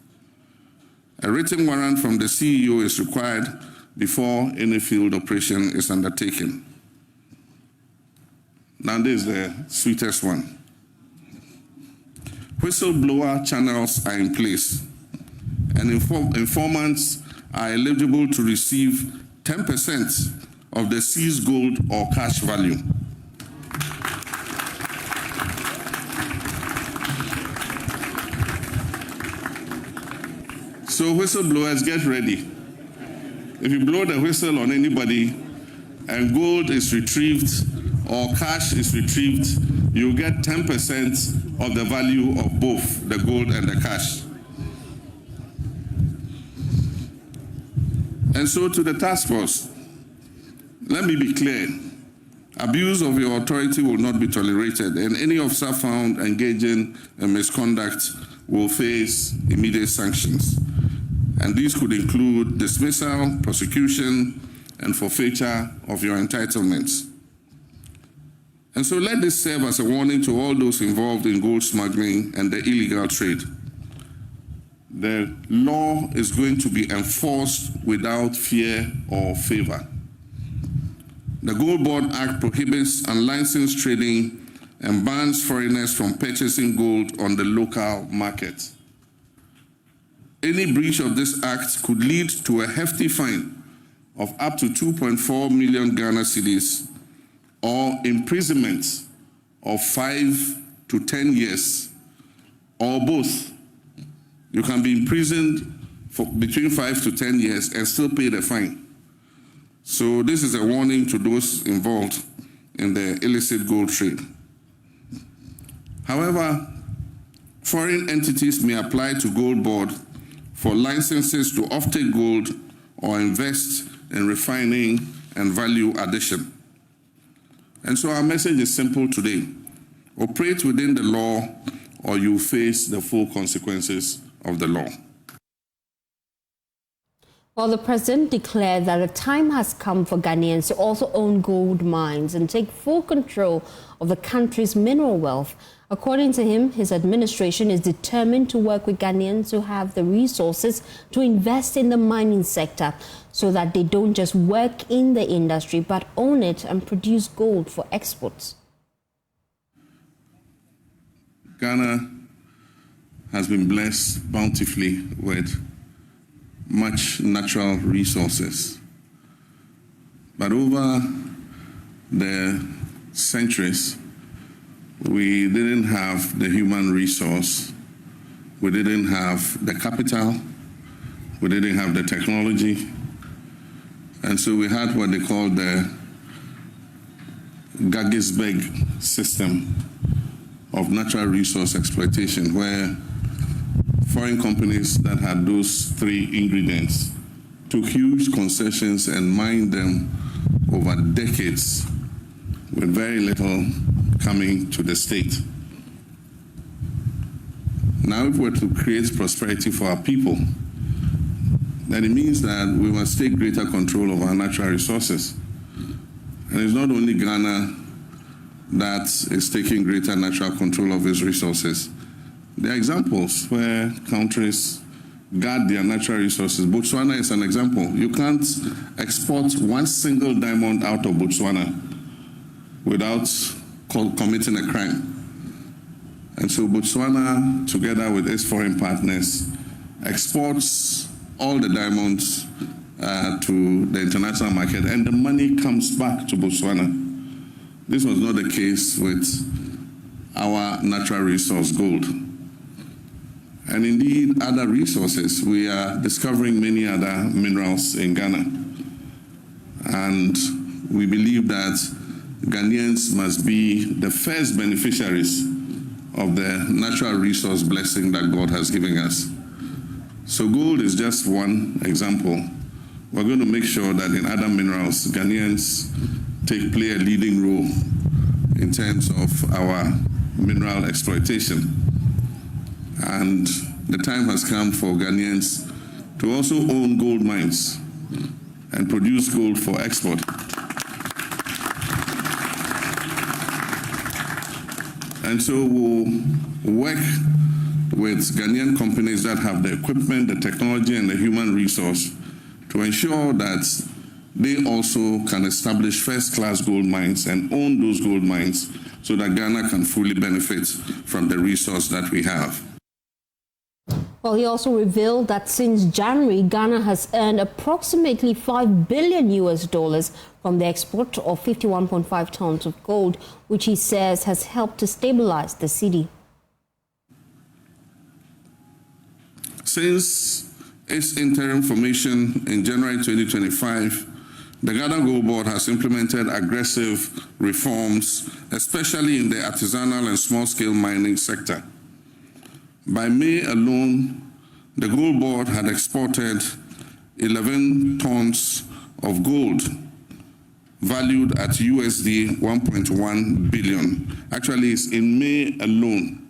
A written warrant from the CEO is required before any field operation is undertaken. Now this is the sweetest one. Whistleblower channels are in place, and informants are eligible to receive 10% of the seized gold or cash value. So whistleblowers, get ready. If you blow the whistle on anybody and gold is retrieved or cash is retrieved, you get 10% of the value of both the gold and the cash. And so to the task force, let me be clear. Abuse of your authority will not be tolerated, and any officer found engaging in misconduct will face immediate sanctions. And these could include dismissal, prosecution, and forfeiture of your entitlements. And so let this serve as a warning to all those involved in gold smuggling and the illegal trade. The law is going to be enforced without fear or favor. The Gold Board Act prohibits unlicensed trading and bans foreigners from purchasing gold on the local market. Any breach of this act could lead to a hefty fine of up to 2.4 million Ghana cedis or imprisonment of 5 to 10 years, or both. You can be imprisoned for between 5 to 10 years and still pay the fine. So this is a warning to those involved in the illicit gold trade. However, foreign entities may apply to Gold Board for licenses to offtake gold or invest in refining and value addition. And so our message is simple today. Operate within the law or you face the full consequences of the law. Well, the president declared that the time has come for Ghanaians to also own gold mines and take full control of the country's mineral wealth. According to him, his administration is determined to work with Ghanaians who have the resources to invest in the mining sector so that they don't just work in the industry but own it and produce gold for exports. Ghana has been blessed bountifully with much natural resources. But over the centuries, we didn't have the human resource, we didn't have the capital, we didn't have the technology, and so we had what they call the Gagisbeg system of natural resource exploitation, where foreign companies that had those three ingredients took huge concessions and mined them over decades with very little coming to the state. Now, if we're to create prosperity for our people, then it means that we must take greater control of our natural resources. And it's not only Ghana that is taking greater natural control of its resources. There are examples where countries guard their natural resources. Botswana is an example. You can't export one single diamond out of Botswana without committing a crime. And so Botswana, together with its foreign partners, exports all the diamonds to the international market, and the money comes back to Botswana. This was not the case with our natural resource, gold. And indeed, other resources. We are discovering many other minerals in Ghana. And we believe that Ghanaians must be the first beneficiaries of the natural resource blessing that God has given us. So gold is just one example. We're going to make sure that in other minerals, Ghanaians play a leading role in terms of our mineral exploitation. And the time has come for Ghanaians to also own gold mines and produce gold for export. And so we'll work with Ghanaian companies that have the equipment, the technology, and the human resource to ensure that they also can establish first-class gold mines and own those gold mines so that Ghana can fully benefit from the resource that we have. Well, he also revealed that since January, Ghana has earned approximately $5 billion from the export of 51.5 tons of gold, which he says has helped to stabilize the city. Since its interim formation in January 2025, the Ghana Gold Board has implemented aggressive reforms, especially in the artisanal and small-scale mining sector. By May alone, the Gold Board had exported 11 tons of gold valued at USD 1.1 billion. Actually, it's in May alone,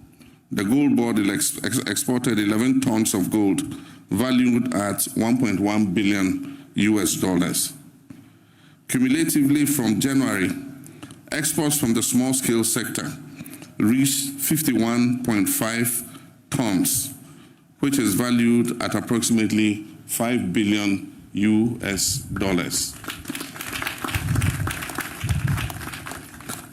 the Gold Board exported 11 tons of gold valued at 1.1 billion US dollars. Cumulatively from January, exports from the small-scale sector reached 51.5 tons, which is valued at approximately 5 billion US dollars.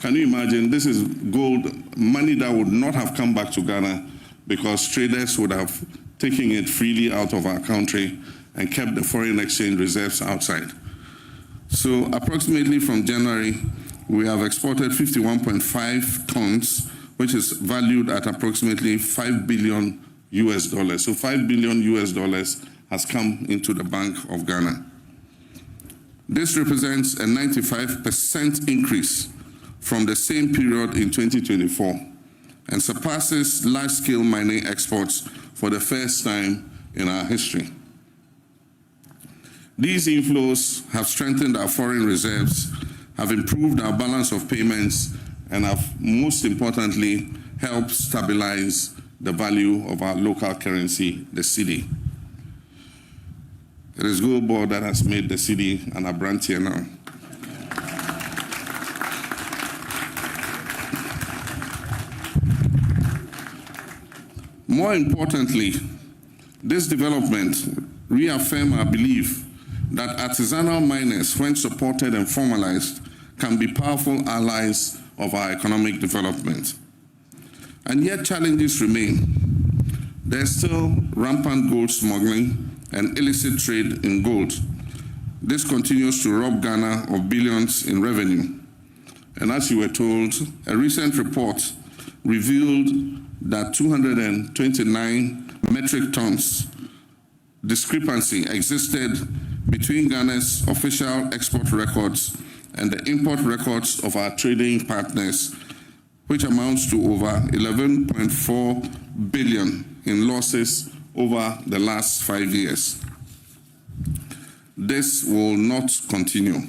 Can you imagine? This is gold, money that would not have come back to Ghana because traders would have taken it freely out of our country and kept the foreign exchange reserves outside. So approximately from January, we have exported 51.5 tons, which is valued at approximately 5 billion US dollars. So 5 billion US dollars has come into the Bank of Ghana. This represents a 95% increase from the same period in 2024 and surpasses large-scale mining exports for the first time in our history. These inflows have strengthened our foreign reserves, have improved our balance of payments, and have, most importantly, helped stabilize the value of our local currency, the cedi. It is Gold Board that has made the cedi an abrantier now. More importantly, this development reaffirms our belief that artisanal miners, when supported and formalized, can be powerful allies of our economic development. And yet challenges remain. There's still rampant gold smuggling and illicit trade in gold. This continues to rob Ghana of billions in revenue. And as you were told, a recent report revealed that 229 metric tons discrepancy existed between Ghana's official export records and the import records of our trading partners, which amounts to over 11.4 billion in losses over the last 5 years. This will not continue.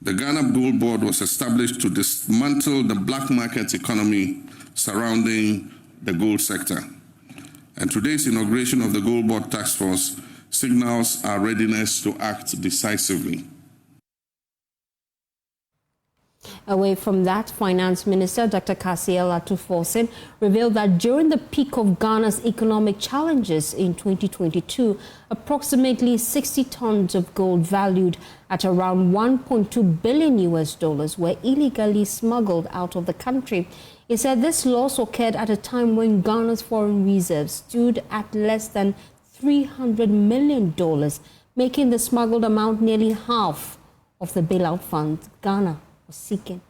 The Ghana Gold Board was established to dismantle the black market economy surrounding the gold sector. And today's inauguration of the Gold Board Task Force signals our readiness to act decisively. Away from that, Finance Minister Dr. Kasiel Atuforsen revealed that during the peak of Ghana's economic challenges in 2022, approximately 60 tons of gold valued at around 1.2 billion US dollars were illegally smuggled out of the country. He said this loss occurred at a time when Ghana's foreign reserves stood at less than $300 million, making the smuggled amount nearly half of the bailout funds Ghana was seeking.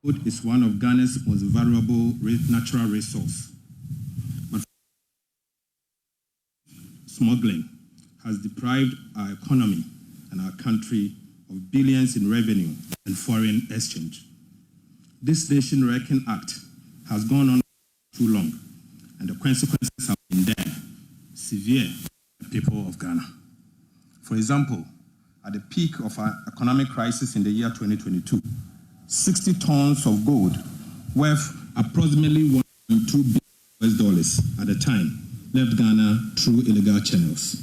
Gold is one of Ghana's most valuable natural resources. But smuggling has deprived our economy and our country of billions in revenue and foreign exchange. This Nation Reckoning Act has gone on too long, and the consequences have been there, severe for the people of Ghana. For example, at the peak of our economic crisis in the year 2022, 60 tons of gold worth approximately $1.2 billion at the time left Ghana through illegal channels.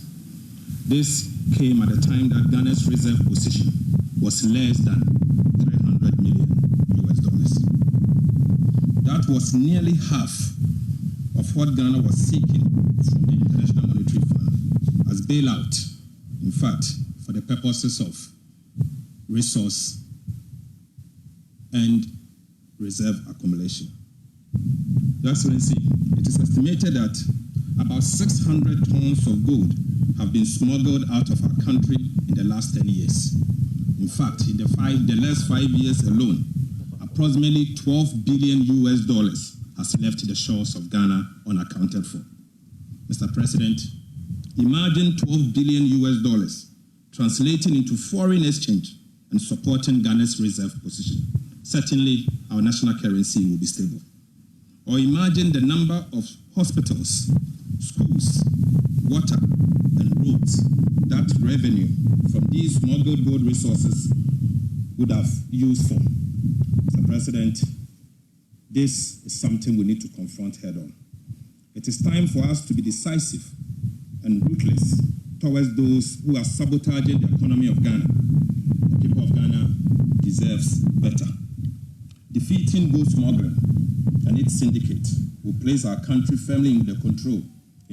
This came at a time that Ghana's reserve position was less than $300 million. That was nearly half of what Ghana was seeking from the International Monetary Fund as bailout, in fact, for the purposes of resource and reserve accumulation. Your Excellency, it is estimated that about 600 tons of gold have been smuggled out of our country in the last 10 years. In fact, in the last 5 years alone, approximately $12 billion US has left the shores of Ghana unaccounted for. Mr. President, imagine $12 billion translating into foreign exchange and supporting Ghana's reserve position. Certainly, our national currency will be stable. Or imagine the number of hospitals, schools, water, and roads that revenue from these smuggled gold resources would have used for. Mr. President, this is something we need to confront head on. It is time for us to be decisive and ruthless towards those who are sabotaging the economy of Ghana. The people of Ghana deserves better. Defeating gold smuggling and its syndicate will place our country firmly in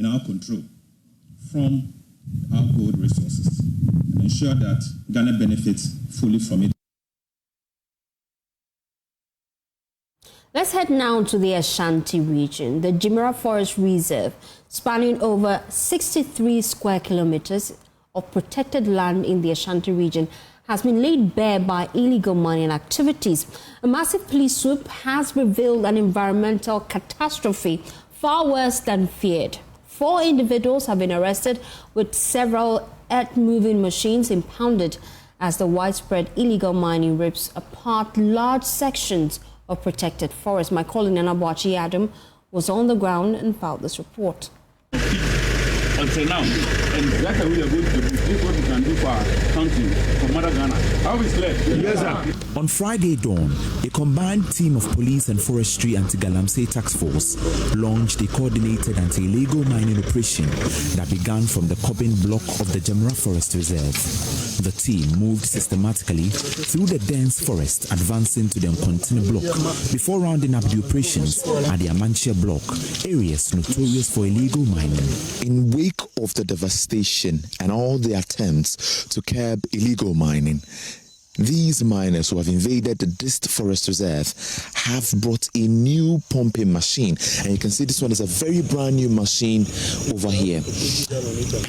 our control from our gold resources and ensure that Ghana benefits fully from it. Let's head now to the Ashanti region. The Jimera Forest Reserve, spanning over 63 square kilometers of protected land in the Ashanti region, has been laid bare by illegal mining activities. A massive police swoop has revealed an environmental catastrophe far worse than feared. 4 individuals have been arrested with several earth-moving machines impounded as the widespread illegal mining rips apart large sections of protected forest. My colleague Nana Boakye Adam was on the ground and filed this report. Until now, and that's how we are going to do what we can do for our country, for Mother Ghana. How is left? Yes, sir. On Friday dawn, a combined team of police and forestry anti-Galamsey task force launched a coordinated anti-illegal mining operation that began from the Cobbin block of the Jimera Forest Reserve. The team moved systematically through the dense forest, advancing to the Nkontine block before rounding up the operations at the Amanchia block, areas notorious for illegal mining. In wake of the devastation and all the attempts to curb illegal mining, these miners who have invaded this forest reserve have brought a new pumping machine. And you can see this one is a very brand new machine over here.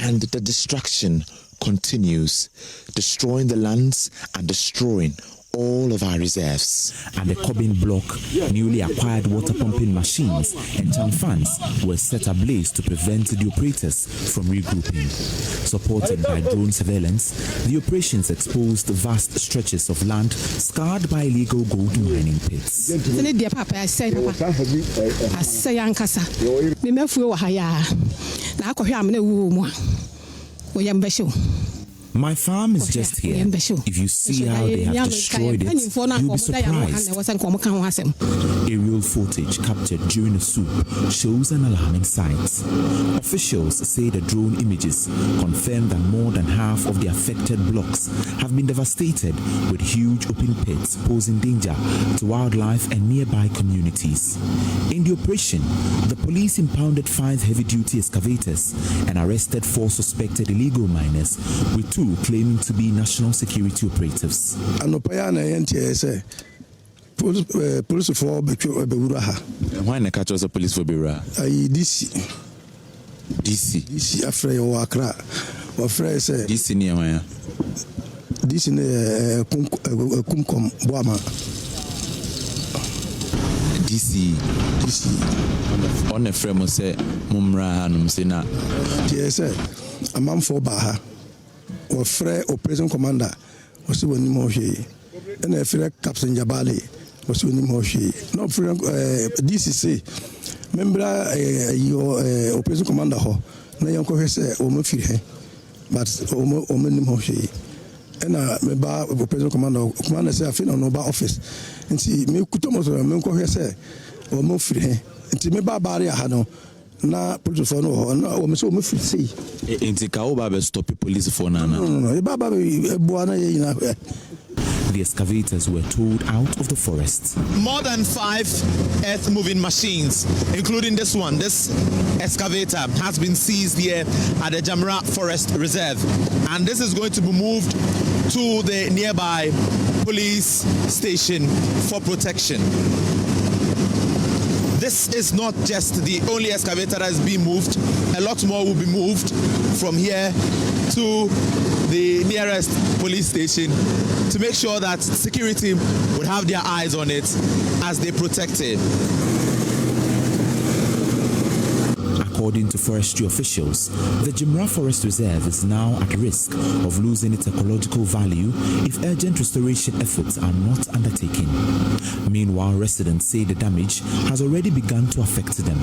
And the destruction continues, destroying the lands and destroying all of our reserves. At the Cobbin block, newly acquired water pumping machines and tank fans were set ablaze to prevent the operators from regrouping. Supported by drone surveillance, the operations exposed vast stretches of land scarred by illegal gold mining pits. My farm is just here. If you see how they have destroyed it, you'll be surprised. Aerial footage captured during a swoop shows an alarming sight. Officials say the drone images confirm that more than half of the affected blocks have been devastated, with huge open pits posing danger to wildlife and nearby communities. In the operation, the police impounded 5 heavy-duty excavators and arrested 4 suspected illegal miners, with 2 claiming to be national security operatives. Police for Bewuraha. Why na catch us a police for Bewuraha? DC afraid of Accra. Or Frey say DC near where? DC Kumkom Boama. DC on the frame say Mumra and Msina. Yes, a man for Baha. Or Frey Operation Commander was when Moshi. And a Frey Captain Jabali was when Moshi. No, DCC. Remember your Operation Commander ho. Na yanko hese omofi he. But omeni Moshi. And member Operation Commander say Afenyo no ba office. Nti me kutomo so me nko hese omofi he. Nti me ba barrier ha no. Na police for no o so omofi sei. Nti ka o ba be stop police for na. No. E ba buana ye na. The excavators were towed out of the forest. More than 5 earth-moving machines, including this one, this excavator, has been seized here at the Jimera Forest Reserve. And this is going to be moved to the nearby police station for protection. This is not just the only excavator that is being moved. A lot more will be moved from here to the nearest police station to make sure that security would have their eyes on it as they protect it. According to forestry officials, the Jimra Forest Reserve is now at risk of losing its ecological value if urgent restoration efforts are not undertaken. Meanwhile, residents say the damage has already begun to affect them.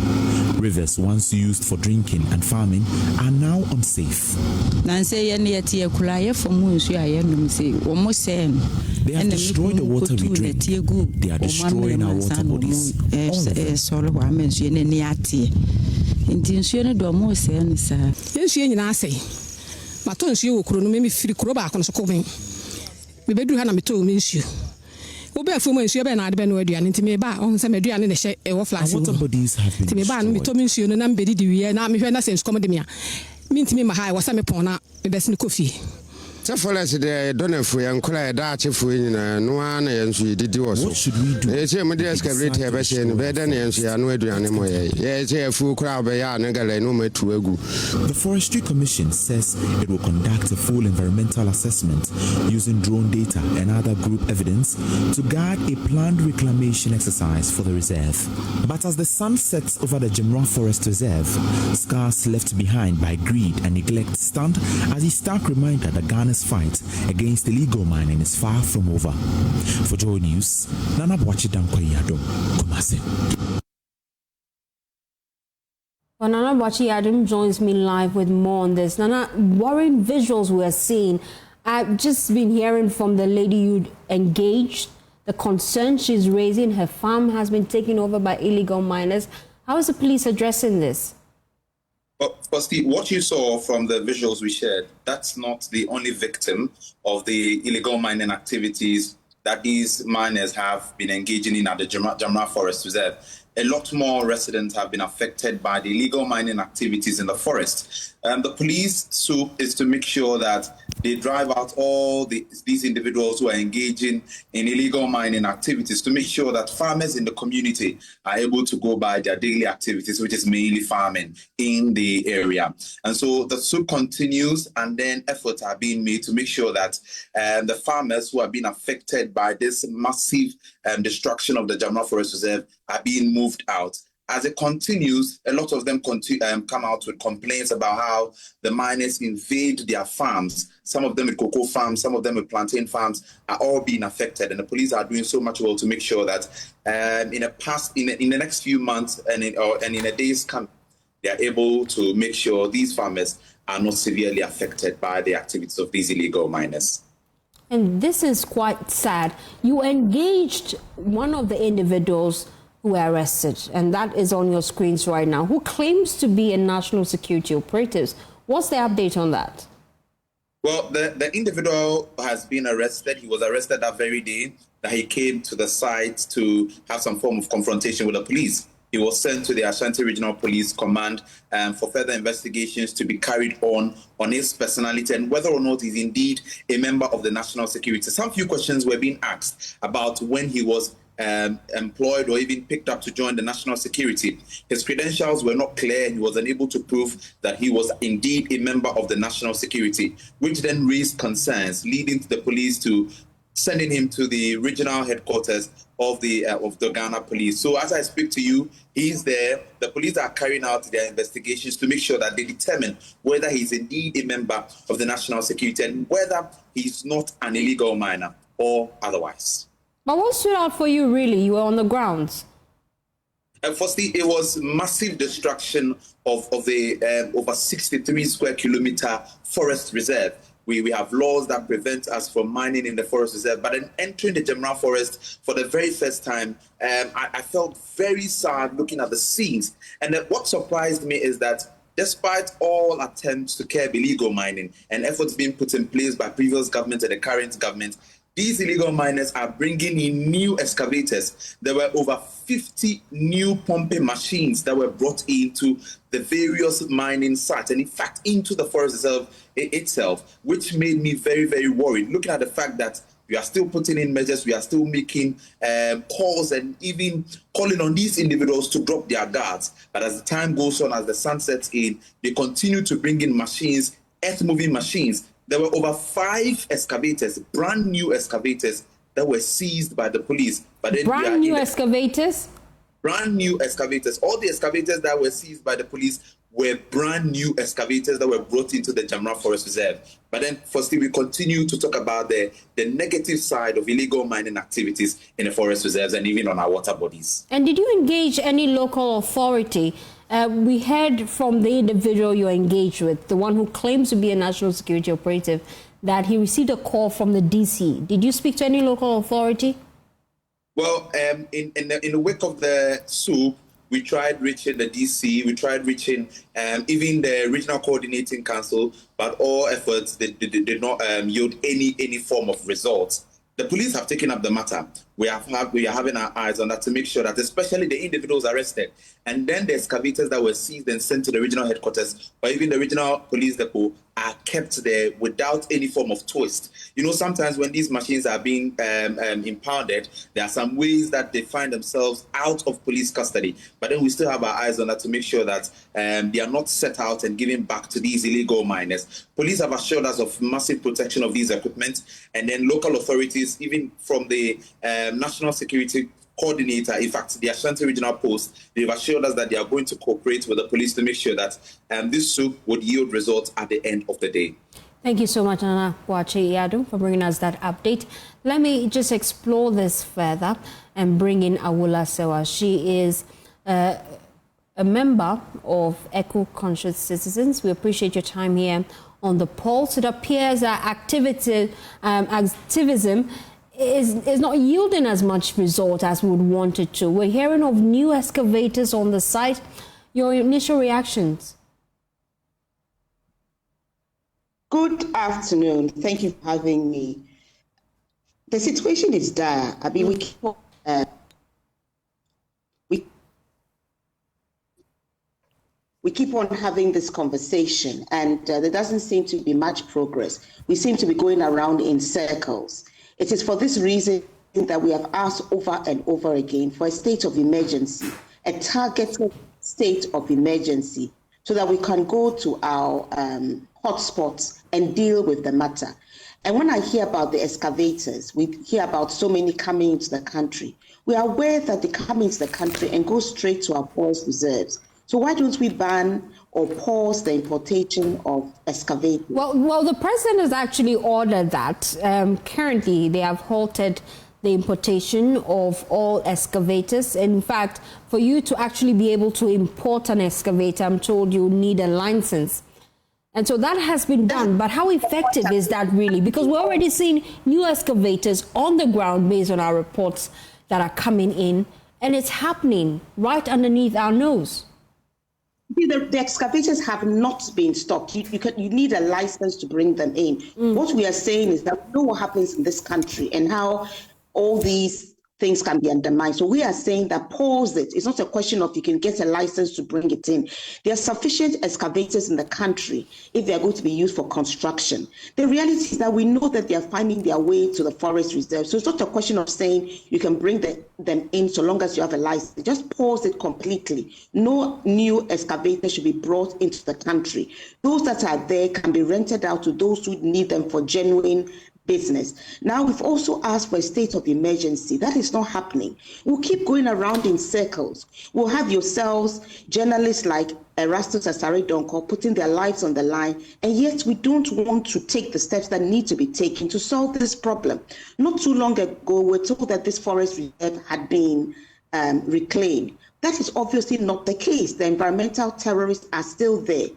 Rivers once used for drinking and farming are now unsafe. They have destroyed the water we drink. They are destroying our water bodies. Our water bodies have been destroyed. Forest the don't for and cry Dutch for no one and she did also. What should we do? It's a excavate and better and she annoyed anymore. Yes, a full crowd by no to a group. The Forestry Commission says it will conduct a full environmental assessment using drone data and other group evidence to guide a planned reclamation exercise for the reserve. But as the sun sets over the Jimra Forest Reserve, scars left behind by greed and neglect stand as a stark reminder that Ghana's fight against illegal mining is far from over. For JoyNews, Nana Bwachidankoyado, Kumasi. Well, Nana Bwachiadom joins me live with more on this. Nana, worrying visuals we are seeing. I've just been hearing from the lady you engaged, the concern she's raising. Her farm has been taken over by illegal miners. How is the police addressing this? Well, firstly, what you saw from the visuals we shared, that's not the only victim of the illegal mining activities that these miners have been engaging in at the Jimra Forest Reserve. A lot more residents have been affected by the illegal mining activities in the forest. The police soup is to make sure that they drive out all these individuals who are engaging in illegal mining activities to make sure that farmers in the community are able to go by their daily activities, which is mainly farming in the area. And so the soup continues, and then efforts are being made to make sure that the farmers who are being affected by this massive destruction of the Jimra Forest Reserve are being moved out. As it continues, a lot of them come out with complaints about how the miners invade their farms. Some of them with cocoa farms, some of them with plantain farms are all being affected. And the police are doing so much well to make sure that in the next few months and in a day's come, they are able to make sure these farmers are not severely affected by the activities of these illegal miners. And this is quite sad. You engaged one of the individuals who were arrested, and that is on your screens right now, who claims to be a national security operative. What's the update on that? Well, the individual has been arrested. He was arrested that very day that he came to the site to have some form of confrontation with the police. He was sent to the Ashanti Regional Police Command for further investigations to be carried on his personality and whether or not he's indeed a member of the national security. Some few questions were being asked about when he was employed or even picked up to join the national security. His credentials were not clear, and he was unable to prove that he was indeed a member of the national security, which then raised concerns, leading to the police to sending him to the regional headquarters of the Ghana police. So as I speak to you, he's there. The police are carrying out their investigations to make sure that they determine whether he's indeed a member of the national security and whether he's not an illegal miner or otherwise. But what stood out for you, really? You were on the grounds. Firstly, it was massive destruction of the over 63 square kilometer forest reserve. We have laws that prevent us from mining in the forest reserve. But in entering the Jimra forest for the very first time, I felt very sad looking at the scenes. And what surprised me is that despite all attempts to curb illegal mining and efforts being put in place by previous government and the current government, these illegal miners are bringing in new excavators. There were over 50 new pumping machines that were brought into the various mining sites and in fact into the forest reserve itself, which made me very, very worried. Looking at the fact that we are still putting in measures, we are still making calls and even calling on these individuals to drop their guards. But as the time goes on, as the sun sets in, they continue to bring in machines, earth-moving machines. There were over 5 excavators, brand new excavators, that were seized by the police. But then brand new excavators? Brand new excavators. All the excavators that were seized by the police were brand new excavators that were brought into the Jamra Forest Reserve. But then, firstly, we continue to talk about the negative side of illegal mining activities in the forest reserves and even on our water bodies. And did you engage any local authority? We heard from the individual you engaged with, the one who claims to be a national security operative, that he received a call from the DC. Did you speak to any local authority? Well, in the wake of the soup, we tried reaching the DC, we tried reaching even the Regional Coordinating Council, but all efforts did not yield any form of results. The police have taken up the matter. We are having our eyes on that to make sure that especially the individuals arrested and then the excavators that were seized and sent to the regional headquarters or even the regional police depot are kept there without any form of twist. You know, sometimes when these machines are being impounded, there are some ways that they find themselves out of police custody. But then we still have our eyes on that to make sure that they are not set out and given back to these illegal miners. Police have assured us of massive protection of these equipment, and then local authorities, even from the National Security Coordinator, in fact, the Ashanti Regional Post, they've assured us that they are going to cooperate with the police to make sure that this soup would yield results at the end of the day. Thank you so much, Nana Boakye Yadu, for bringing us that update. Let me just explore this further and bring in Awula Sewa. She is a member of Eco-Conscious Citizens. We appreciate your time here on the Pulse. It appears that activism is not yielding as much result as we would want it to. We're hearing of new excavators on the site. Your initial reactions? Good afternoon. Thank you for having me. The situation is dire. I mean, we keep on having this conversation, and there doesn't seem to be much progress. We seem to be going around in circles. It is for this reason that we have asked over and over again for a state of emergency, a targeted state of emergency, so that we can go to our hotspots and deal with the matter. And when I hear about the excavators, we hear about so many coming into the country. We are aware that they come into the country and go straight to our forest reserves. So why don't we ban or pause the importation of excavators? Well, the president has actually ordered that. Currently, they have halted the importation of all excavators. In fact, for you to actually be able to import an excavator, I'm told you need a license. And so that has been done. But how effective is that really? Because we're already seeing new excavators on the ground based on our reports that are coming in. And it's happening right underneath our nose. The excavators have not been stopped. You need a license to bring them in. What we are saying is that we know what happens in this country and how all these things can be undermined. So we are saying that pause it. It's not a question of you can get a license to bring it in. There are sufficient excavators in the country if they are going to be used for construction. The reality is that we know that they are finding their way to the forest reserve. So it's not a question of saying you can bring them in so long as you have a license. Just pause it completely. No new excavator should be brought into the country. Those that are there can be rented out to those who need them for genuine business. Now, we've also asked for a state of emergency. That is not happening. We'll keep going around in circles. We'll have yourselves, journalists like Erastus Asare-Donko, putting their lives on the line, and yet we don't want to take the steps that need to be taken to solve this problem. Not too long ago, we were told that this forest reserve had been reclaimed. That is obviously not the case. The environmental terrorists are still there.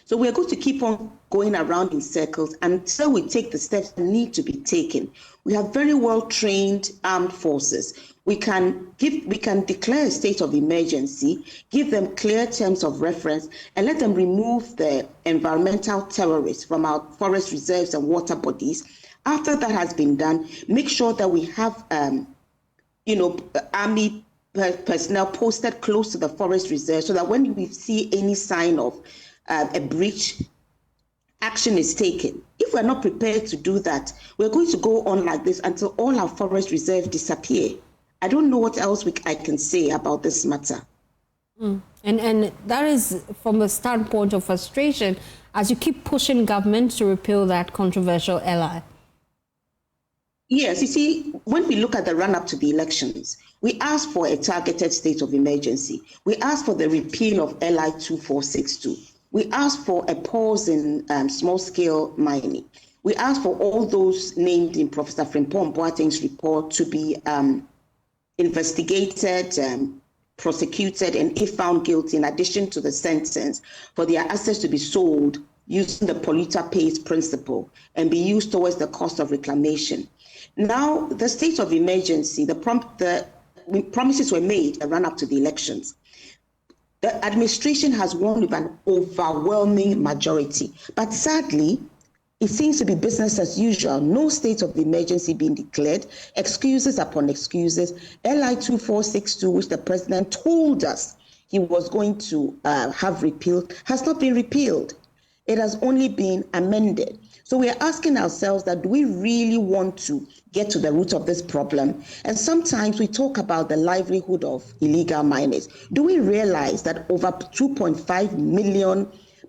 So we're going to keep on going around in circles until we take the steps that need to be taken. We have very well-trained armed forces. We can declare a state of emergency, give them clear terms of reference, and let them remove the environmental terrorists from our forest reserves and water bodies. After that has been done, make sure that we have, army personnel posted close to the forest reserve so that when we see any sign of a breach, action is taken. If we're not prepared to do that, we're going to go on like this until all our forest reserves disappear. I don't know what else I can say about this matter. And that is from a standpoint of frustration as you keep pushing government to repeal that controversial LI. Yes, you see, when we look at the run-up to the elections, we asked for a targeted state of emergency. We asked for the repeal of LI 2462. We asked for a pause in small-scale mining. We asked for all those named in Professor Frimpong Boateng's report to be investigated, prosecuted, and if found guilty, in addition to the sentence, for their assets to be sold using the polluter pays principle and be used towards the cost of reclamation. Now, the state of emergency, the promises were made a run up to the elections. The administration has won with an overwhelming majority, but sadly, it seems to be business as usual. No state of emergency being declared, excuses upon excuses. LI 2462, which the president told us he was going to have repealed, has not been repealed. It has only been amended. So we are asking ourselves that do we really want to get to the root of this problem? And sometimes we talk about the livelihood of illegal miners. Do we realize that over 2.5 million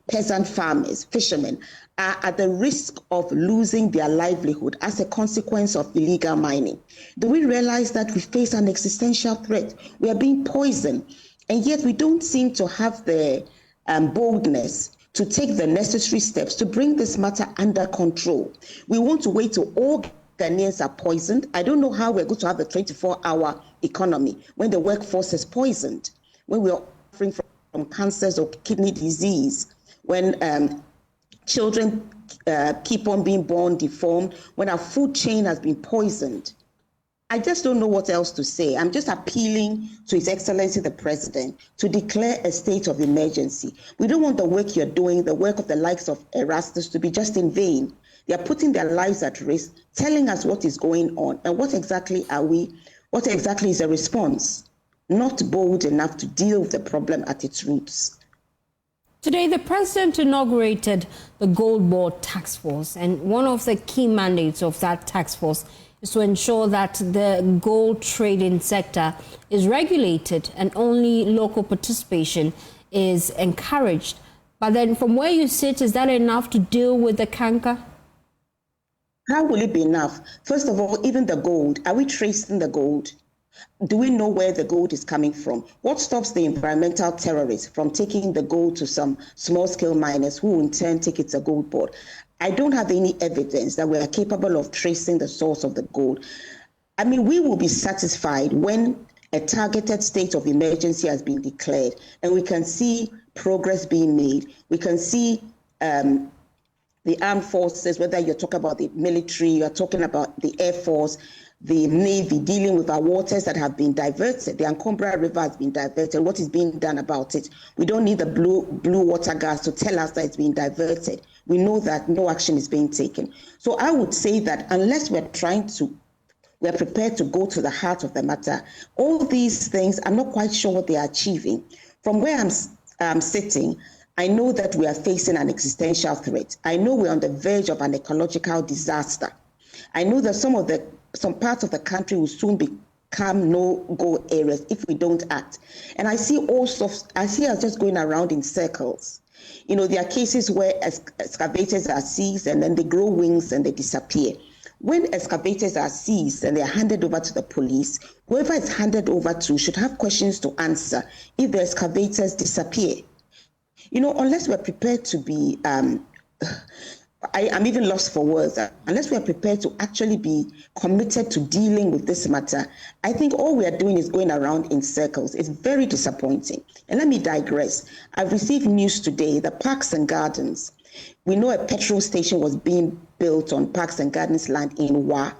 peasant farmers, fishermen, are at the risk of losing their livelihood as a consequence of illegal mining? Do we realize that we face an existential threat? We are being poisoned, and yet we don't seem to have the boldness to take the necessary steps to bring this matter under control. We want to wait till all Ghanaians are poisoned. I don't know how we're going to have a 24-hour economy when the workforce is poisoned, when we're suffering from cancers or kidney disease, when children keep on being born deformed, when our food chain has been poisoned. I just don't know what else to say. I'm just appealing to His Excellency the President to declare a state of emergency. We don't want the work you're doing, the work of the likes of Erastus, to be just in vain. They are putting their lives at risk, telling us what is going on and what exactly is the response. Not bold enough to deal with the problem at its roots. Today, the President inaugurated the Gold Board Task Force, and one of the key mandates of that task force is to ensure that the gold trading sector is regulated and only local participation is encouraged. But then from where you sit, is that enough to deal with the canker? How will it be enough? First of all, even the gold, are we tracing the gold? Do we know where the gold is coming from? What stops the environmental terrorists from taking the gold to some small-scale miners who in turn take it to Gold Board? I don't have any evidence that we are capable of tracing the source of the gold. I mean, we will be satisfied when a targeted state of emergency has been declared and we can see progress being made. We can see the armed forces, whether you're talking about the military, you're talking about the Air Force, the Navy, dealing with our waters that have been diverted. The Ankombra River has been diverted. What is being done about it? We don't need the blue water gas to tell us that it's being diverted. We know that no action is being taken. So I would say that unless we're prepared to go to the heart of the matter, all these things, I'm not quite sure what they are achieving. From where I'm sitting, I know that we are facing an existential threat. I know we're on the verge of an ecological disaster. I know that some parts of the country will soon become no-go areas if we don't act. And I see us just going around in circles. You know, there are cases where excavators are seized and then they grow wings and they disappear. When excavators are seized and they are handed over to the police, whoever it's handed over to should have questions to answer if the excavators disappear. You know, unless we're prepared to be, I'm even lost for words. Unless we are prepared to actually be committed to dealing with this matter, I think all we are doing is going around in circles. It's very disappointing. And let me digress. I've received news today, the Parks and Gardens. We know a petrol station was being built on Parks and Gardens land in Wa.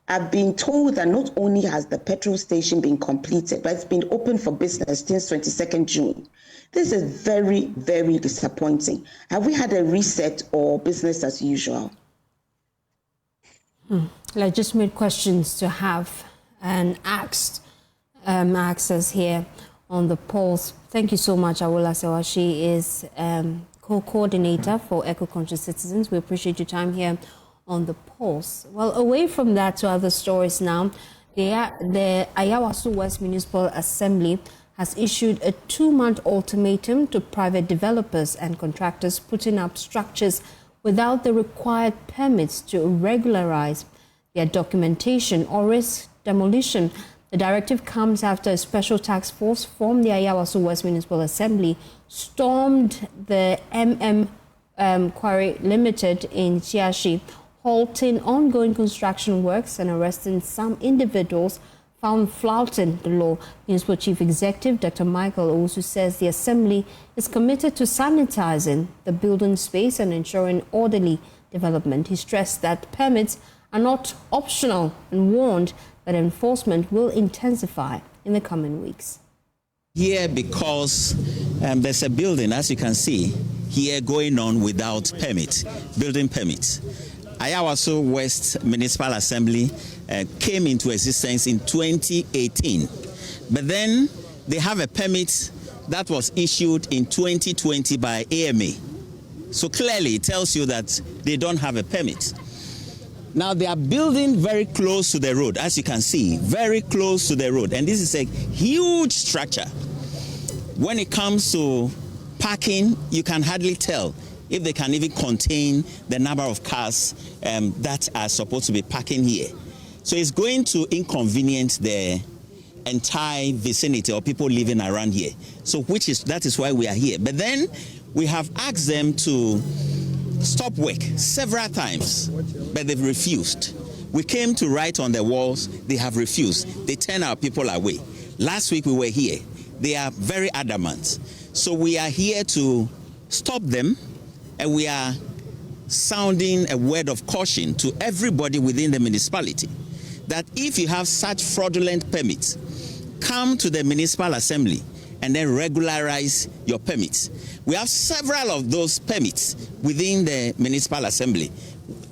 I've been told that not only has the petrol station been completed, but it's been open for business since 22nd June. This is very, very disappointing. Have we had a reset or business as usual? Legitimate questions to have and asked access here on the polls. Thank you so much, Awola Sewa. She is co-coordinator for Eco-Conscious Citizens. We appreciate your time here on the polls. Well, away from that to other stories now, the Ayawaso West Municipal Assembly has issued a 2-month ultimatum to private developers and contractors putting up structures without the required permits to regularize their documentation or risk demolition. The directive comes after a special task force from the Ayawaso West Municipal Assembly stormed the Quarry Limited in Chiashi, halting ongoing construction works and arresting some individuals found flouting the law. Municipal Chief Executive Dr. Michael Owusu says the Assembly is committed to sanitizing the building space and ensuring orderly development. He stressed that permits are not optional and warned that enforcement will intensify in the coming weeks. Here because there's a building, as you can see, here going on without permit, building permits. Ayawaso West Municipal Assembly came into existence in 2018, but then they have a permit that was issued in 2020 by AMA. So clearly it tells you that they don't have a permit. Now they are building very close to the road, as you can see, very close to the road. And this is a huge structure. When it comes to parking, you can hardly tell if they can even contain the number of cars that are supposed to be parking here. So it's going to inconvenience the entire vicinity of people living around here. So that is why we are here. But then we have asked them to stop work several times, but they've refused. We came to write on the walls, they have refused. They turn our people away. Last week we were here. They are very adamant. So we are here to stop them, and we are sounding a word of caution to everybody within the municipality that if you have such fraudulent permits, come to the municipal assembly and then regularize your permits. We have several of those permits within the municipal assembly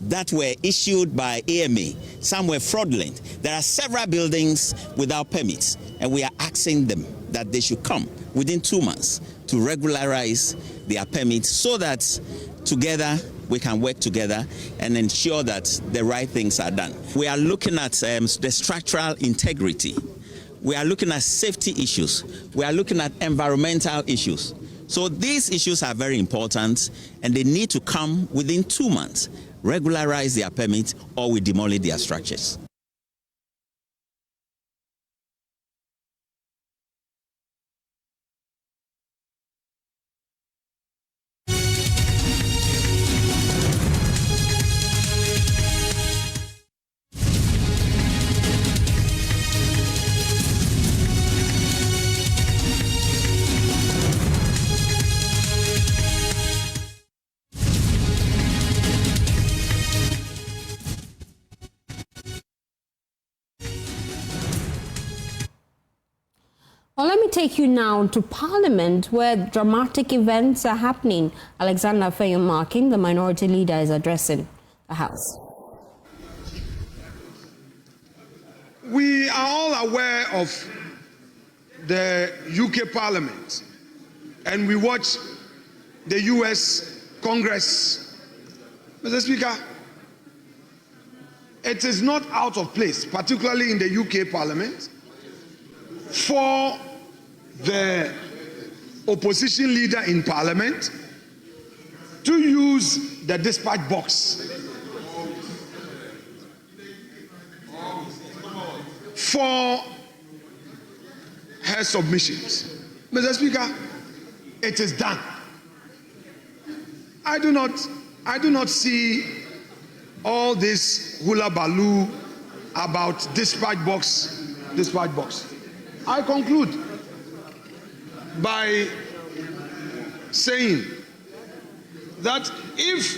that were issued by AMA. Some were fraudulent. There are several buildings without permits, and we are asking them that they should come within 2 months to regularize their permits so that together we can work together and ensure that the right things are done. We are looking at the structural integrity. We are looking at safety issues. We are looking at environmental issues. So these issues are very important, and they need to come within 2 months, regularize their permits, or we demolish their structures. Well, let me take you now to Parliament, where dramatic events are happening. Alexander Afenyo-Markin, the minority leader, is addressing the House. We are all aware of the UK Parliament, and we watch the US Congress. Mr. Speaker, it is not out of place, particularly in the UK Parliament, for the opposition leader in Parliament to use the dispatch box for her submissions. Mr. Speaker, it is done. I do not see all this hula baloo about dispatch box. I conclude by saying that if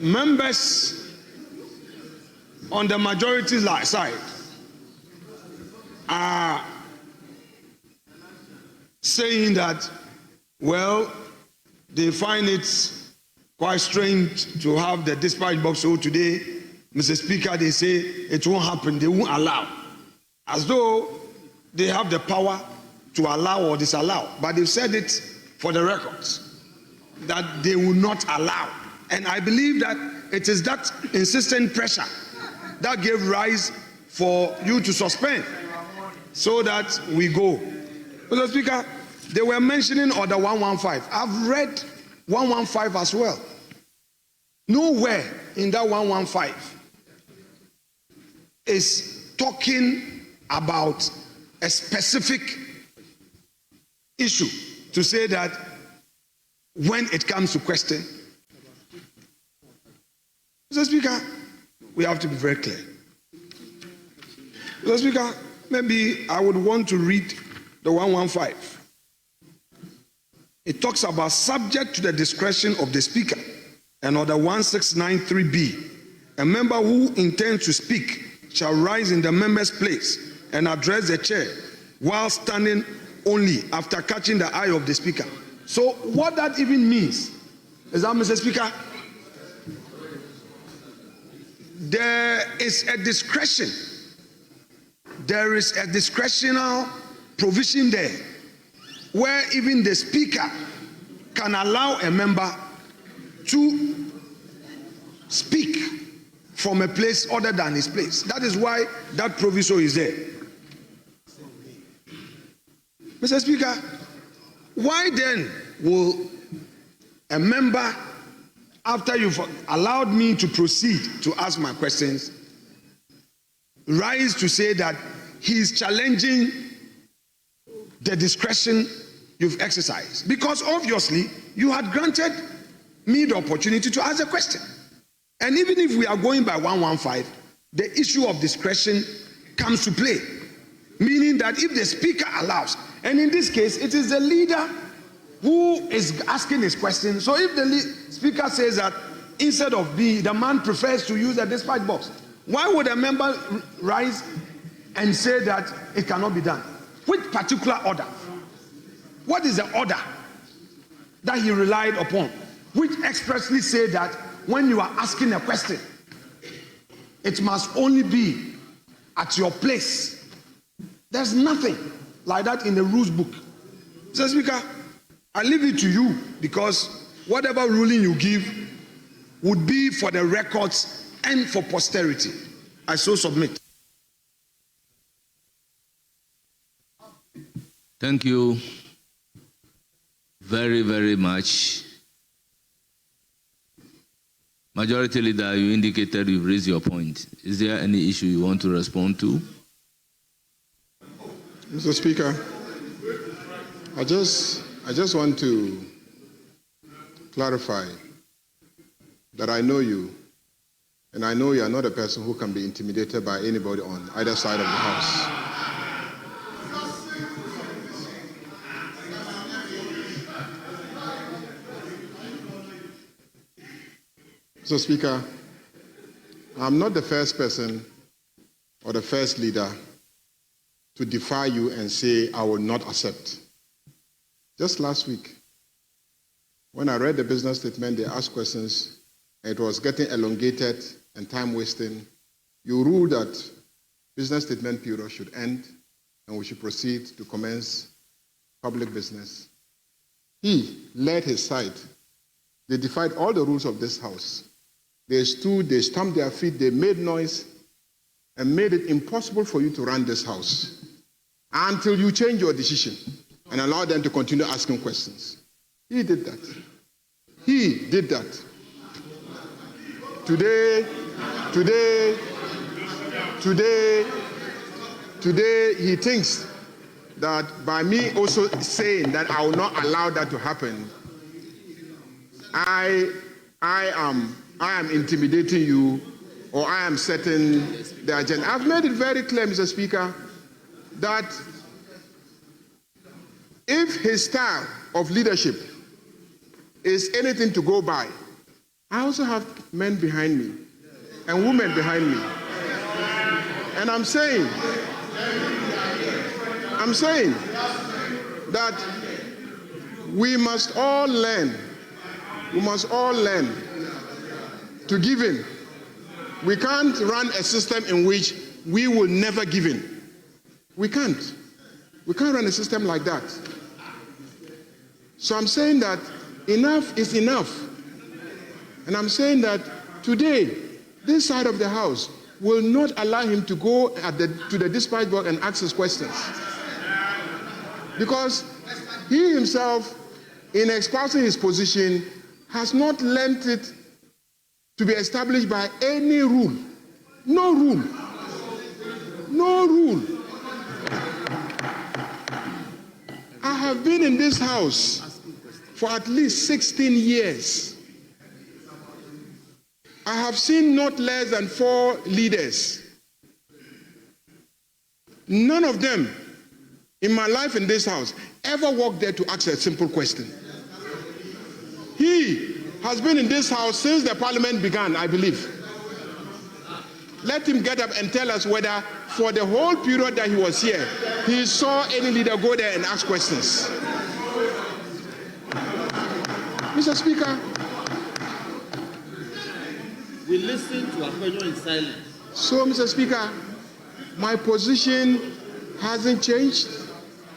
members on the majority side are saying that, well, they find it quite strange to have the dispatch box, so today, Mr. Speaker, they say it won't happen, they won't allow. As though they have the power to allow or disallow. But they've said it for the records, that they will not allow. And I believe that it is that insistent pressure that gave rise for you to suspend, so that we go. Mr. Speaker, they were mentioning Order 115. I've read 115 as well. nowhere in that 115 is talking about a specific issue to say that when it comes to question. Mr. Speaker, we have to be very clear. Mr. Speaker, maybe I would want to read the 115. It talks about subject to the discretion of the Speaker, and under 1693B, a member who intends to speak shall rise in the member's place and address the chair while standing only after catching the eye of the Speaker. So what that even means is that, Mr. Speaker, there is a discretion. There is a discretional provision there where even the Speaker can allow a member to speak from a place other than his place. That is why that proviso is there. Mr. Speaker, why then will a member, after you've allowed me to proceed to ask my questions, rise to say that he is challenging the discretion you've exercised? Because obviously you had granted me the opportunity to ask a question. And even if we are going by 115, the issue of discretion comes to play. Meaning that if the Speaker allows, and in this case, it is the leader who is asking his question. So if the Speaker says that instead of B, the man prefers to use a dispatch box, why would a member rise and say that it cannot be done? Which particular order? What is the order that he relied upon, which expressly say that when you are asking a question, it must only be at your place? There's nothing like that in the rules book. Mr. Speaker, I leave it to you, because whatever ruling you give would be for the records and for posterity. I so submit. Thank you very, very much. Majority Leader, you indicated you've raised your point. Is there any issue you want to respond to? Mr. Speaker, I just want to clarify that I know you, and I know you are not a person who can be intimidated by anybody on either side of the House. Mr. Speaker, I'm not the first person or the first leader to defy you and say, I will not accept. Just last week, when I read the business statement, they asked questions, and it was getting elongated and time-wasting. You ruled that business statement period should end, and we should proceed to commence public business. He led his side. They defied all the rules of this House. They stood, they stamped their feet, they made noise, and made it impossible for you to run this House until you change your decision and allow them to continue asking questions. He did that. He did that. Today, he thinks that by me also saying that I will not allow that to happen, I am intimidating you, or I am setting the agenda. I've made it very clear, Mr. Speaker, that if his style of leadership is anything to go by, I also have men behind me and women behind me. And I'm saying that we must all learn to give in. We can't run a system in which we will never give in. We can't run a system like that. So I'm saying that enough is enough. And I'm saying that today, this side of the House will not allow him to go to the dispatch box and ask his questions. Because he himself, in espousing his position, has not lent it to be established by any rule. No rule. No rule. I have been in this house for at least 16 years. I have seen not less than 4 leaders. None of them in my life in this house ever walked there to ask a simple question. He has been in this house since the parliament began, I believe. Let him get up and tell us whether for the whole period that he was here, he saw any leader go there and ask questions. Mr. Speaker, we listen to Afenyo in silence. So, Mr. Speaker, my position hasn't changed.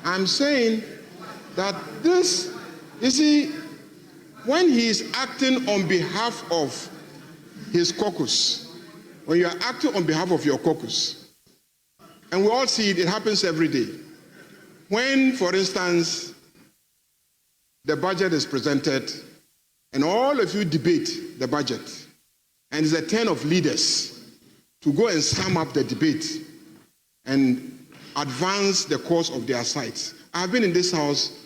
I'm saying that this, you see, when he is acting on behalf of his caucus, when you are acting on behalf of your caucus, and we all see it, it happens every day. When, for instance, the budget is presented and all of you debate the budget, and it's a turn of leaders to go and sum up the debate and advance the cause of their sides. I've been in this house,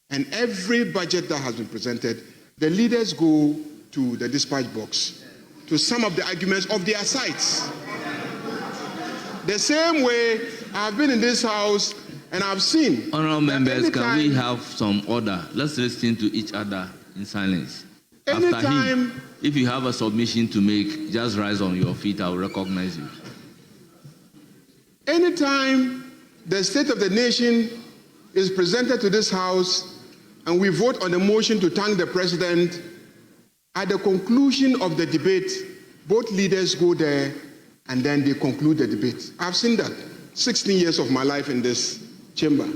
and every budget that has been presented, the leaders go to the dispatch box to sum up the arguments of their sides. The same way I've been in this house and I've seen. Honourable members, can we have some order? Let's listen to each other in silence. After him, if you have a submission to make, just rise on your feet, I will recognize you. Anytime the state of the nation is presented to this house and we vote on the motion to thank the president, at the conclusion of the debate, both leaders go there and then they conclude the debate. I've seen that. 16 years of my life in this chamber.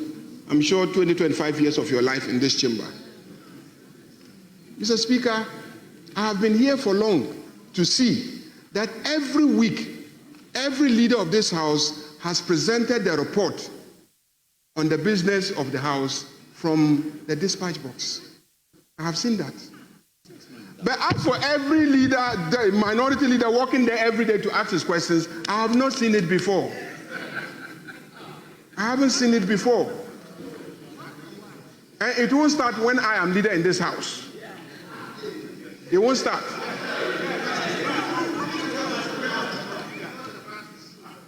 I'm sure 20, 25 years of your life in this chamber. Mr. Speaker, I have been here for long to see that every week, every leader of this house has presented their report on the business of the house from the dispatch box. I have seen that. But as for every leader, the minority leader walking there every day to ask his questions, I have not seen it before. I haven't seen it before. And it won't start when I am leader in this house. It won't start.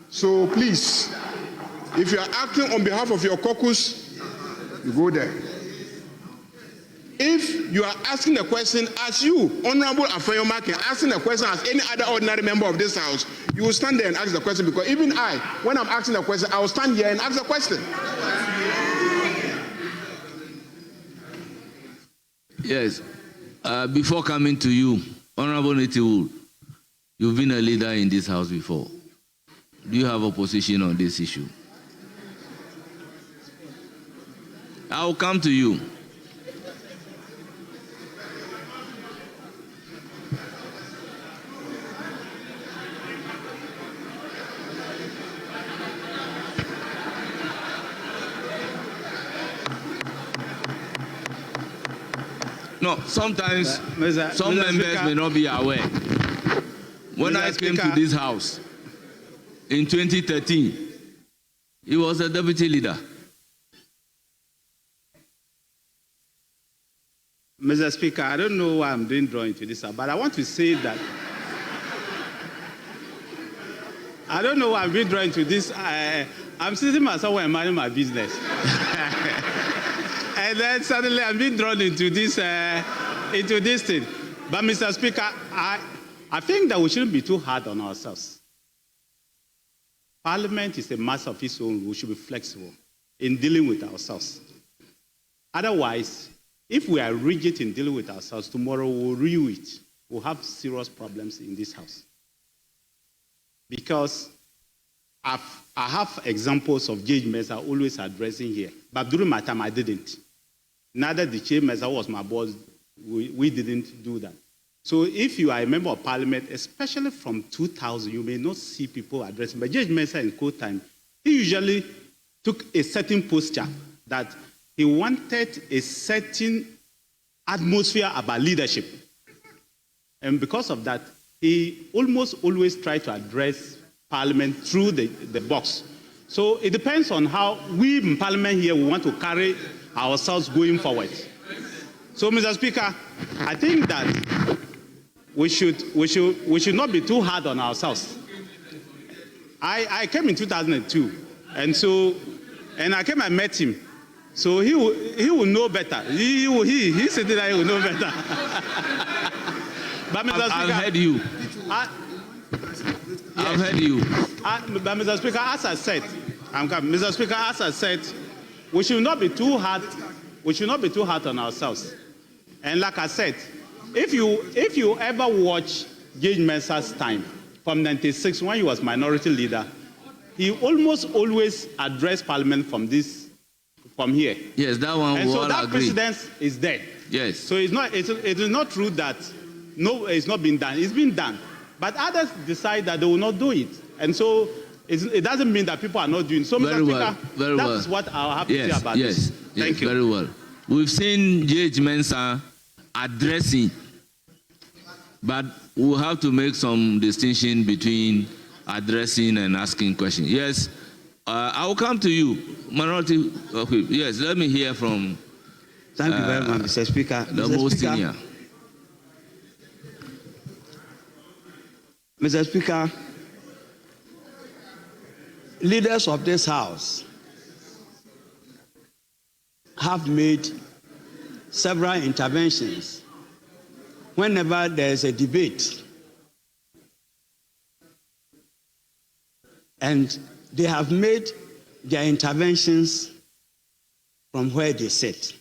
So please, if you are acting on behalf of your caucus, you go there. If you are asking a question as you, Honorable Afenyo-Markin, asking a question as any other ordinary member of this house, you will stand there and ask the question, because even I, when I'm asking a question, I will stand here and ask the question. Yes. Before coming to you, Honorable Nitiwood, you've been a leader in this house before. Do you have a position on this issue? I will come to you. No, sometimes some members may not be aware. When I came to this house in 2013, he was a deputy leader. Mr. Speaker, I don't know why I'm doing drawing to this, but I want to say that I don't know why I'm being drawing to this. I'm sitting myself and minding my business. And then suddenly I'm being drawn into this thing. But Mr. Speaker, I think that we shouldn't be too hard on ourselves. Parliament is a mass of its own. We should be flexible in dealing with ourselves. Otherwise, if we are rigid in dealing with ourselves, tomorrow we'll rue it. We'll have serious problems in this house. Because I have examples of judgments I'm always addressing here. But during my time, I didn't. Neither the chairman was my boss. We didn't do that. So if you are a member of parliament, especially from 2000, you may not see people addressing. But Judge Mensah in court time, he usually took a certain posture that he wanted a certain atmosphere about leadership. And because of that, he almost always tries to address Parliament through the box. So it depends on how we in Parliament here, we want to carry ourselves going forward. So, Mr. Speaker, I think that we should not be too hard on ourselves. I came in 2002, and I came and met him. So he will know better. He said that he will know better. But Mr. Speaker, I've heard you. I've heard you. But Mr. Speaker, as I said, Mr. Speaker, as I said, we should not be too hard. We should not be too hard on ourselves. And like I said, if you ever watch Judge Mensah's time from '96 when he was minority leader, he almost always addressed Parliament from here. Yes, that one. And we so all that agree. precedence is there. Yes. So it is not true that no, it's not been done. It's been done, but others decide that they will not do it, and so it doesn't mean that people are not doing. So, Very Mr. well. Speaker, Very that well. is what I have to say about this. Thank you. Very well. We've seen Judge Mensah addressing, but we'll have to make some distinction between addressing and asking questions. Yes, I will come to you, Minority. Okay. Yes, let me hear from. Thank you very much, Mr. Speaker. The most senior. Mr. Speaker, leaders of this House have made several interventions whenever there is a debate, and they have made their interventions from where they sit,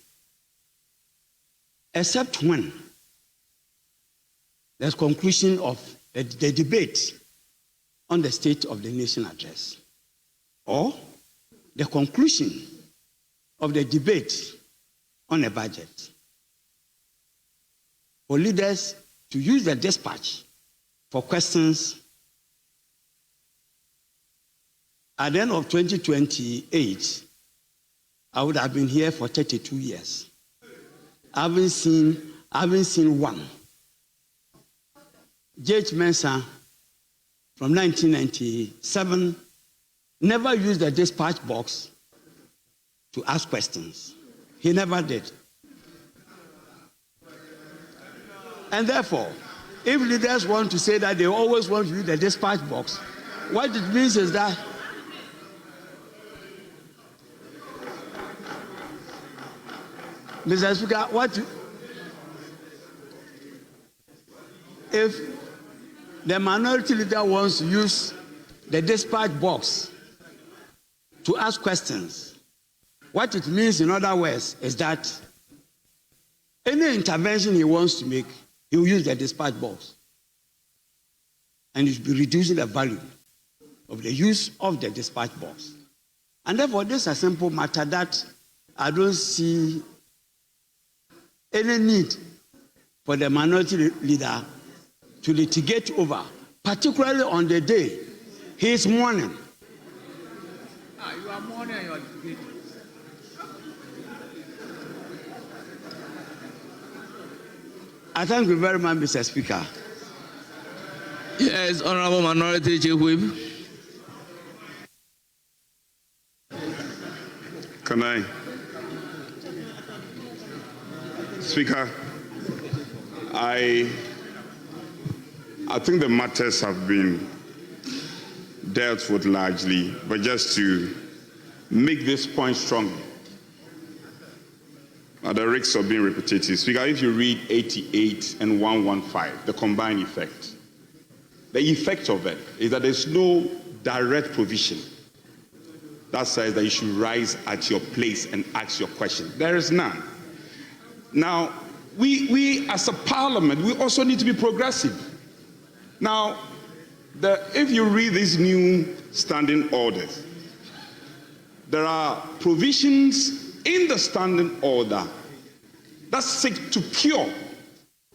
except when there's conclusion of the debate on the State of the Nation address, or the conclusion of the debate on a budget. For leaders to use the dispatch for questions at the end of 2028, I would have been here for 32 years. I haven't seen one. Judge Mensah from 1997 never used the dispatch box to ask questions. He never did. And therefore, if leaders want to say that they always want to use the dispatch box, what it means is that Mr. Speaker, if the minority leader wants to use the dispatch box to ask questions, what it means, in other words, is that any intervention he wants to make, he will use the dispatch box. And it will be reducing the value of the use of the dispatch box. And therefore, this is a simple matter that I don't see any need for the minority leader to litigate over, particularly on the day he is mourning. You are mourning and you are litigating. I thank you very much, Mr. Speaker. Yes, Honorable Minority Chief Whip. Can I? Speaker, I think the matters have been dealt with largely, but just to make this point strong, at the risk of being repetitive, Speaker, if you read 88 and 115, the combined effect, the effect of it is that there's no direct provision that says that you should rise at your place and ask your question. There is none. Now, we as a parliament, we also need to be progressive. Now, if you read these new standing orders, there are provisions in the standing order that seek to cure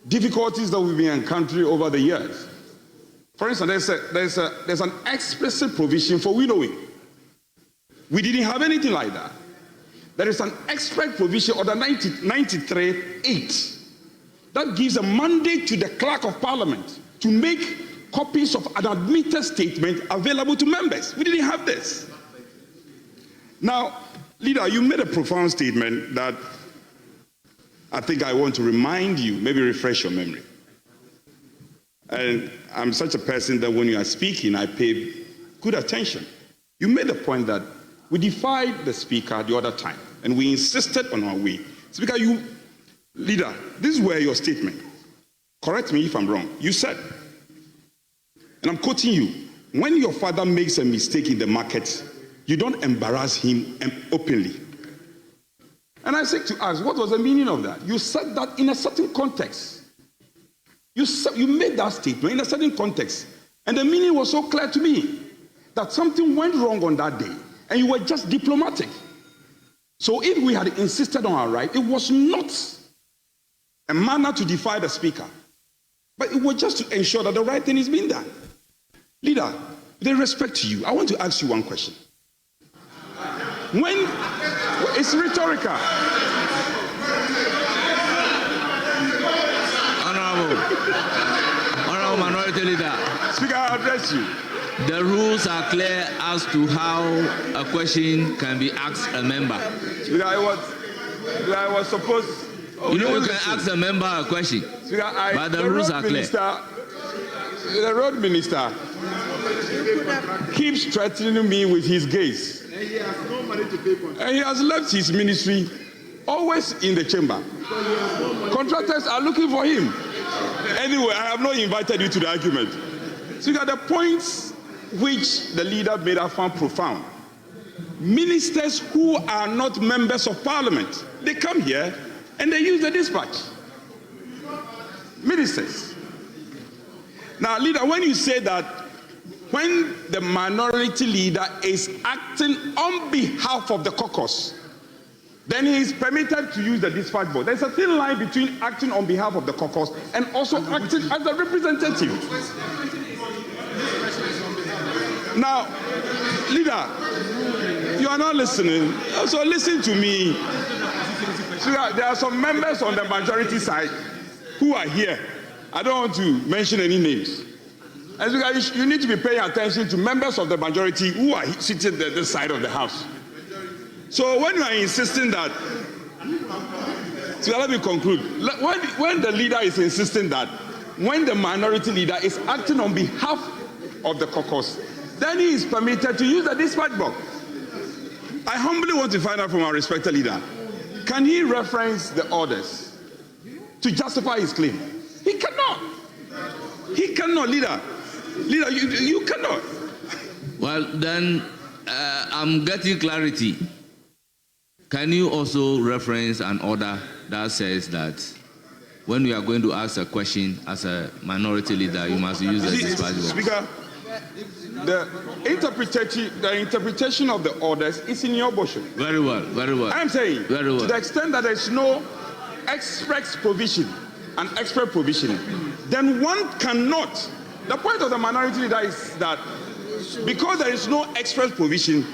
difficulties that we've been encountering over the years. For instance, there's an explicit provision for winnowing. We didn't have anything like that. There is an express provision under 93(8) that gives a mandate to the clerk of parliament to make copies of an admitted statement available to members. We didn't have this. Now, Leader, you made a profound statement that I think I want to remind you, maybe refresh your memory. And I'm such a person that when you are speaking, I pay good attention. You made the point that we defied the Speaker the other time, and we insisted on our way. Speaker, Leader, this is where your statement. Correct me if I'm wrong. You said, and I'm quoting you, when your father makes a mistake in the market, you don't embarrass him openly. And I said to ask, what was the meaning of that? You said that in a certain context. You made that statement in a certain context. And the meaning was so clear to me that something went wrong on that day, and you were just diplomatic. So if we had insisted on our right, it was not a manner to defy the Speaker, but it was just to ensure that the right thing is being done. Leader, with respect to you, I want to ask you one question. It's rhetorical. Honorable Minority Leader. Speaker, I address you. The rules are clear as to how a question can be asked a member. Speaker, I was supposed. You can ask a member a question, Speaker, but the rules are clear. The road minister keeps threatening me with his gaze. And he has no money to pay contractors. And he has left his ministry always in the chamber. Contractors are looking for him. Anyway, I have not invited you to the argument. So the points which the leader made are found profound. Ministers who are not members of parliament, they come here and they use the dispatch. Ministers. Now, Leader, when you say that when the minority leader is acting on behalf of the caucus, then he is permitted to use the dispatch board. There's a thin line between acting on behalf of the caucus and also acting as a representative. Now, Leader, you are not listening, so listen to me. So there are some members on the majority side who are here. I don't want to mention any names. And you need to be paying attention to members of the majority who are sitting at this side of the house. So when you are insisting that, so let me conclude. When the leader is insisting that, when the minority leader is acting on behalf of the caucus, then he is permitted to use the dispatch box. I humbly want to find out from our respected leader, can he reference the orders to justify his claim? He cannot. He cannot, Leader. Leader, you cannot. Well, then I'm getting clarity. Can you also reference an order that says that when you are going to ask a question as a minority leader, you must use the dispatch box? Speaker, the interpretation of the orders is in your motion. Very well, very well. I'm saying, very well. To the extent that there is no express provision, an express provision, then one cannot. The point of the minority leader is that because there is no express provision,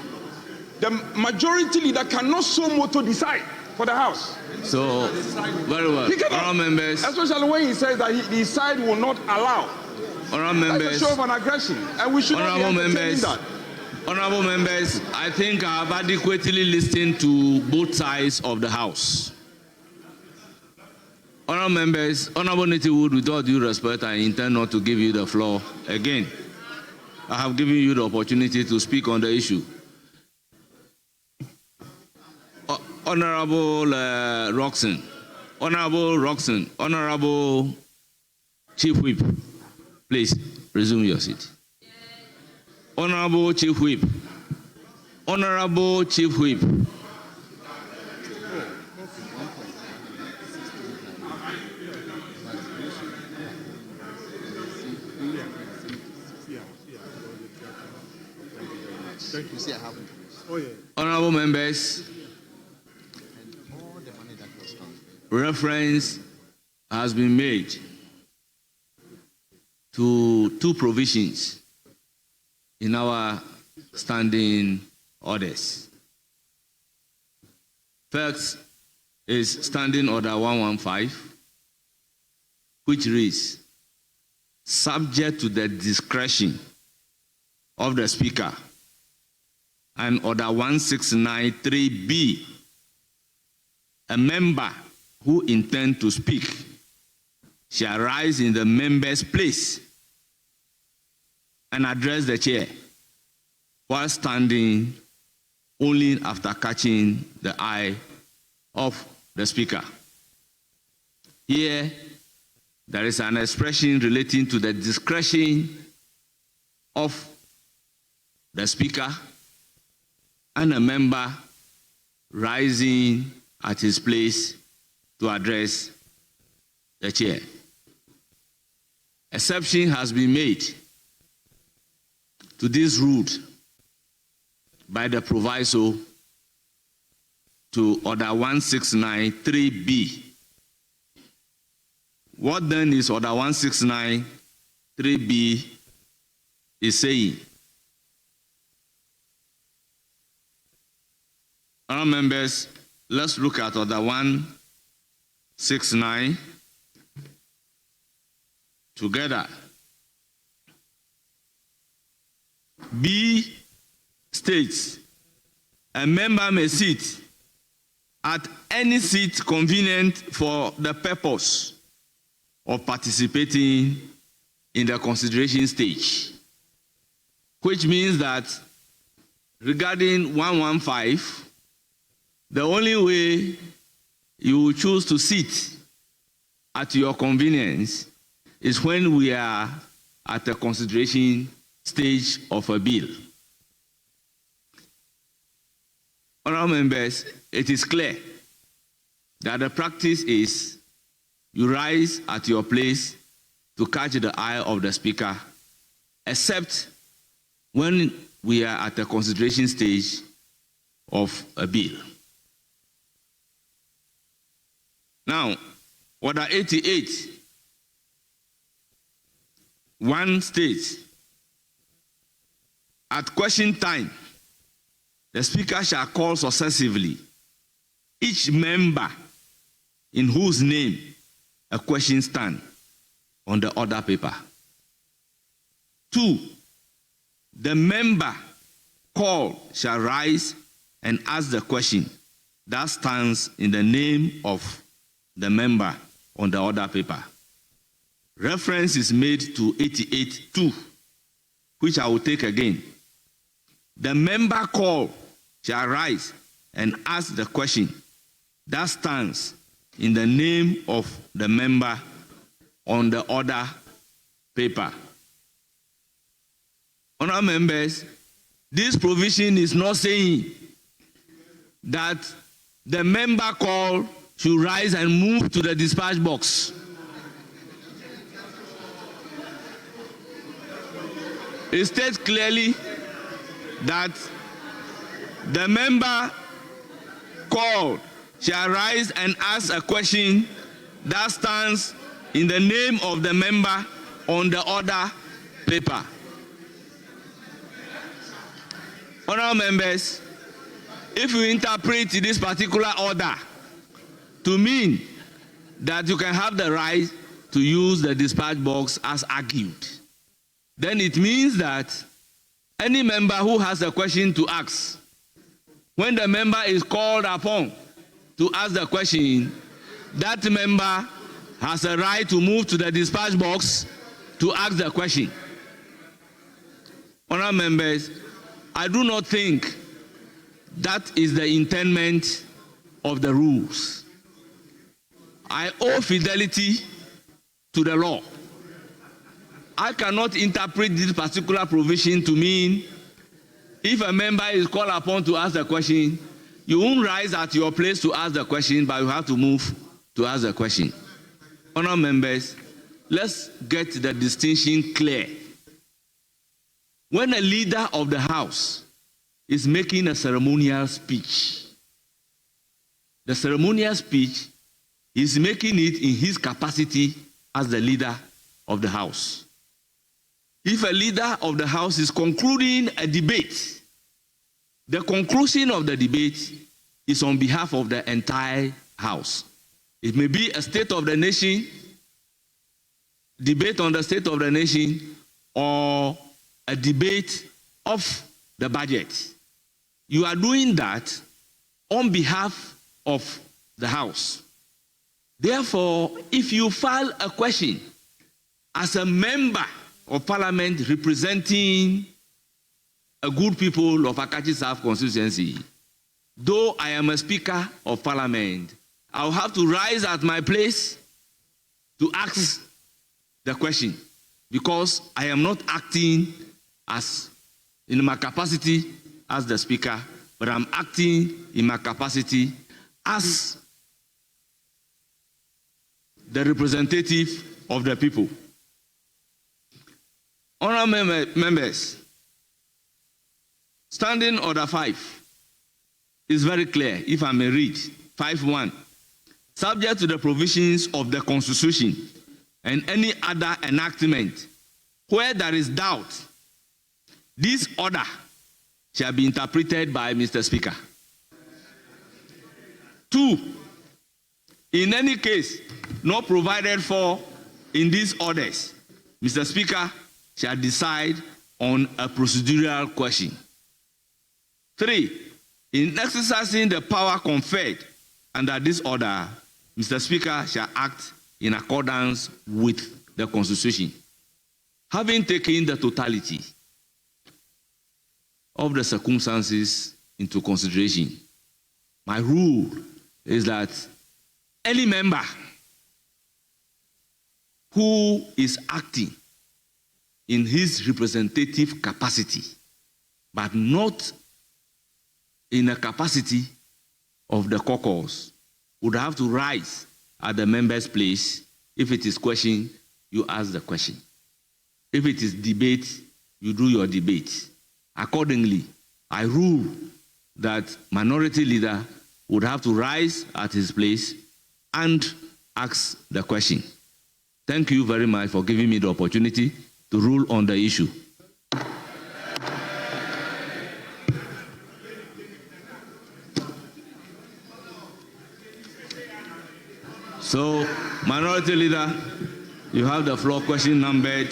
the majority leader cannot so moto decide for the House. So, very well. Honourable members. Especially when he says that his side will not allow. Honourable members. That's a show of an aggression, and we should not be entertaining that. Honourable members, I think I have adequately listened to both sides of the House. Honourable members, Honourable Nitiwood, with all due respect, I intend not to give you the floor again. I have given you the opportunity to speak on the issue. Honourable Roxon, Honourable Chief Whip, please resume your seat. Honourable Chief Whip, Honourable Chief Whip. Honourable members, reference has been made to two provisions in our standing orders. First is Standing Order 115, which reads, subject to the discretion of the Speaker, and Order 1693B, a member who intends to speak shall rise in the member's place and address the chair while standing only after catching the eye of the Speaker. Here, there is an expression relating to the discretion of the Speaker and a member rising at his place to address the chair. Exception has been made to this rule by the proviso to Order 1693B. What then is Order 1693B is saying? Our members, let's look at Order 169 together. B states, a member may sit at any seat convenient for the purpose of participating in the consideration stage, which means that regarding 115, the only way you will choose to sit at your convenience is when we are at the consideration stage of a bill. Honourable members, it is clear that the practice is you rise at your place to catch the eye of the Speaker, except when we are at the consideration stage of a bill. Now, Order 88, 1 states, at question time, the Speaker shall call successively each member in whose name a question stands on the order paper. 2, the member called shall rise and ask the question that stands in the name of the member on the order paper. Reference is made to 88.2, which I will take again. The member called shall rise and ask the question that stands in the name of the member on the order paper. Honourable members, this provision is not saying that the member called should rise and move to the dispatch box. It states clearly that the member called shall rise and ask a question that stands in the name of the member on the order paper. Honourable members, if you interpret this particular order to mean that you can have the right to use the dispatch box as argued, then it means that any member who has a question to ask, when the member is called upon to ask the question, that member has a right to move to the dispatch box to ask the question. Honourable members, I do not think that is the intent of the rules. I owe fidelity to the law. I cannot interpret this particular provision to mean if a member is called upon to ask a question, you won't rise at your place to ask the question, but you have to move to ask the question. Honourable members, let's get the distinction clear. When a leader of the House is making a ceremonial speech, the ceremonial speech is making it in his capacity as the leader of the House. If a leader of the House is concluding a debate, the conclusion of the debate is on behalf of the entire House. It may be a state of the nation, debate on the state of the nation or a debate of the budget. You are doing that on behalf of the House. Therefore, if you file a question as a member of Parliament representing a good people of Akachi South constituency, though I am a Speaker of Parliament, I'll have to rise at my place to ask the question, because I am not acting as in my capacity as the Speaker, but I'm acting in my capacity as the representative of the people. Honourable members, Standing Order 5 is very clear, if I may read. 5.1. Subject to the provisions of the Constitution and any other enactment, where there is doubt, this order shall be interpreted by Mr. Speaker. 2. In any case not provided for in these orders, Mr. Speaker shall decide on a procedural question. 3. In exercising the power conferred under this order, Mr. Speaker shall act in accordance with the Constitution. Having taken the totality of the circumstances into consideration, my rule is that any member who is acting in his representative capacity, but not in a capacity of the caucus, would have to rise at the member's place. If it is question, you ask the question. If it is debate, you do your debate. Accordingly, I rule that minority leader would have to rise at his place and ask the question. Thank you very much for giving me the opportunity to rule on the issue. So, minority leader, you have the floor. Question numbered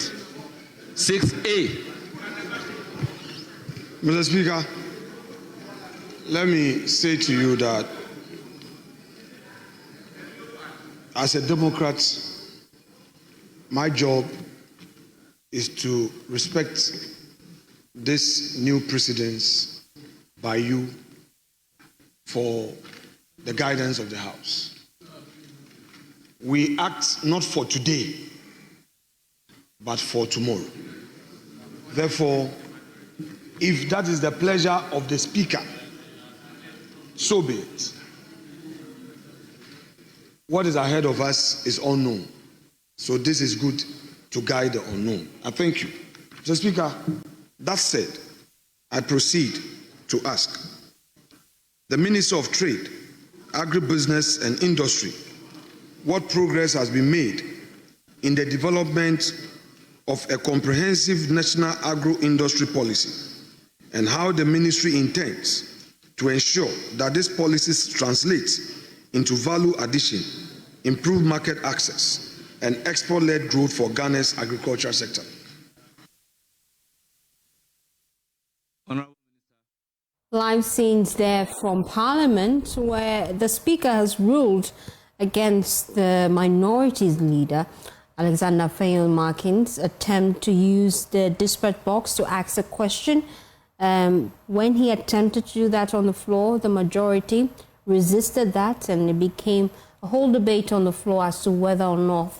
6A. Mr. Speaker, let me say to you that as a Democrat, my job is to respect this new precedence by you for the guidance of the House. We act not for today, but for tomorrow. Therefore, if that is the pleasure of the Speaker, so be it. What is ahead of us is unknown. So this is good to guide the unknown. I thank you. Mr. Speaker, that said, I proceed to ask the Minister of Trade, Agribusiness and Industry what progress has been made in the development of a comprehensive national agro-industry policy, and how the ministry intends to ensure that this policy translates into value addition, improved market access, and export-led growth for Ghana's agricultural sector. Live scenes there from Parliament, where the Speaker has ruled against the minorities leader, Alexander Afenyo-Markin's attempt to use the dispatch box to ask a question. When he attempted to do that on the floor, the majority resisted that, and it became a whole debate on the floor as to whether or not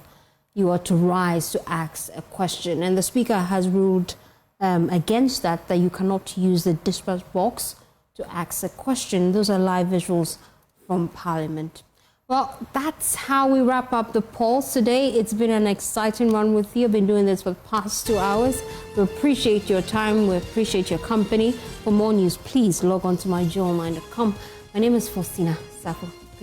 you are to rise to ask a question. And the Speaker has ruled against that you cannot use the dispatch box to ask a question. Those are live visuals from Parliament. Well, that's how we wrap up the polls today. It's been an exciting run with you. I've been doing this for the past 2 hours. We appreciate your time. We appreciate your company. For more news, please log on to myjoyonline.com. My name is Faustina Safo.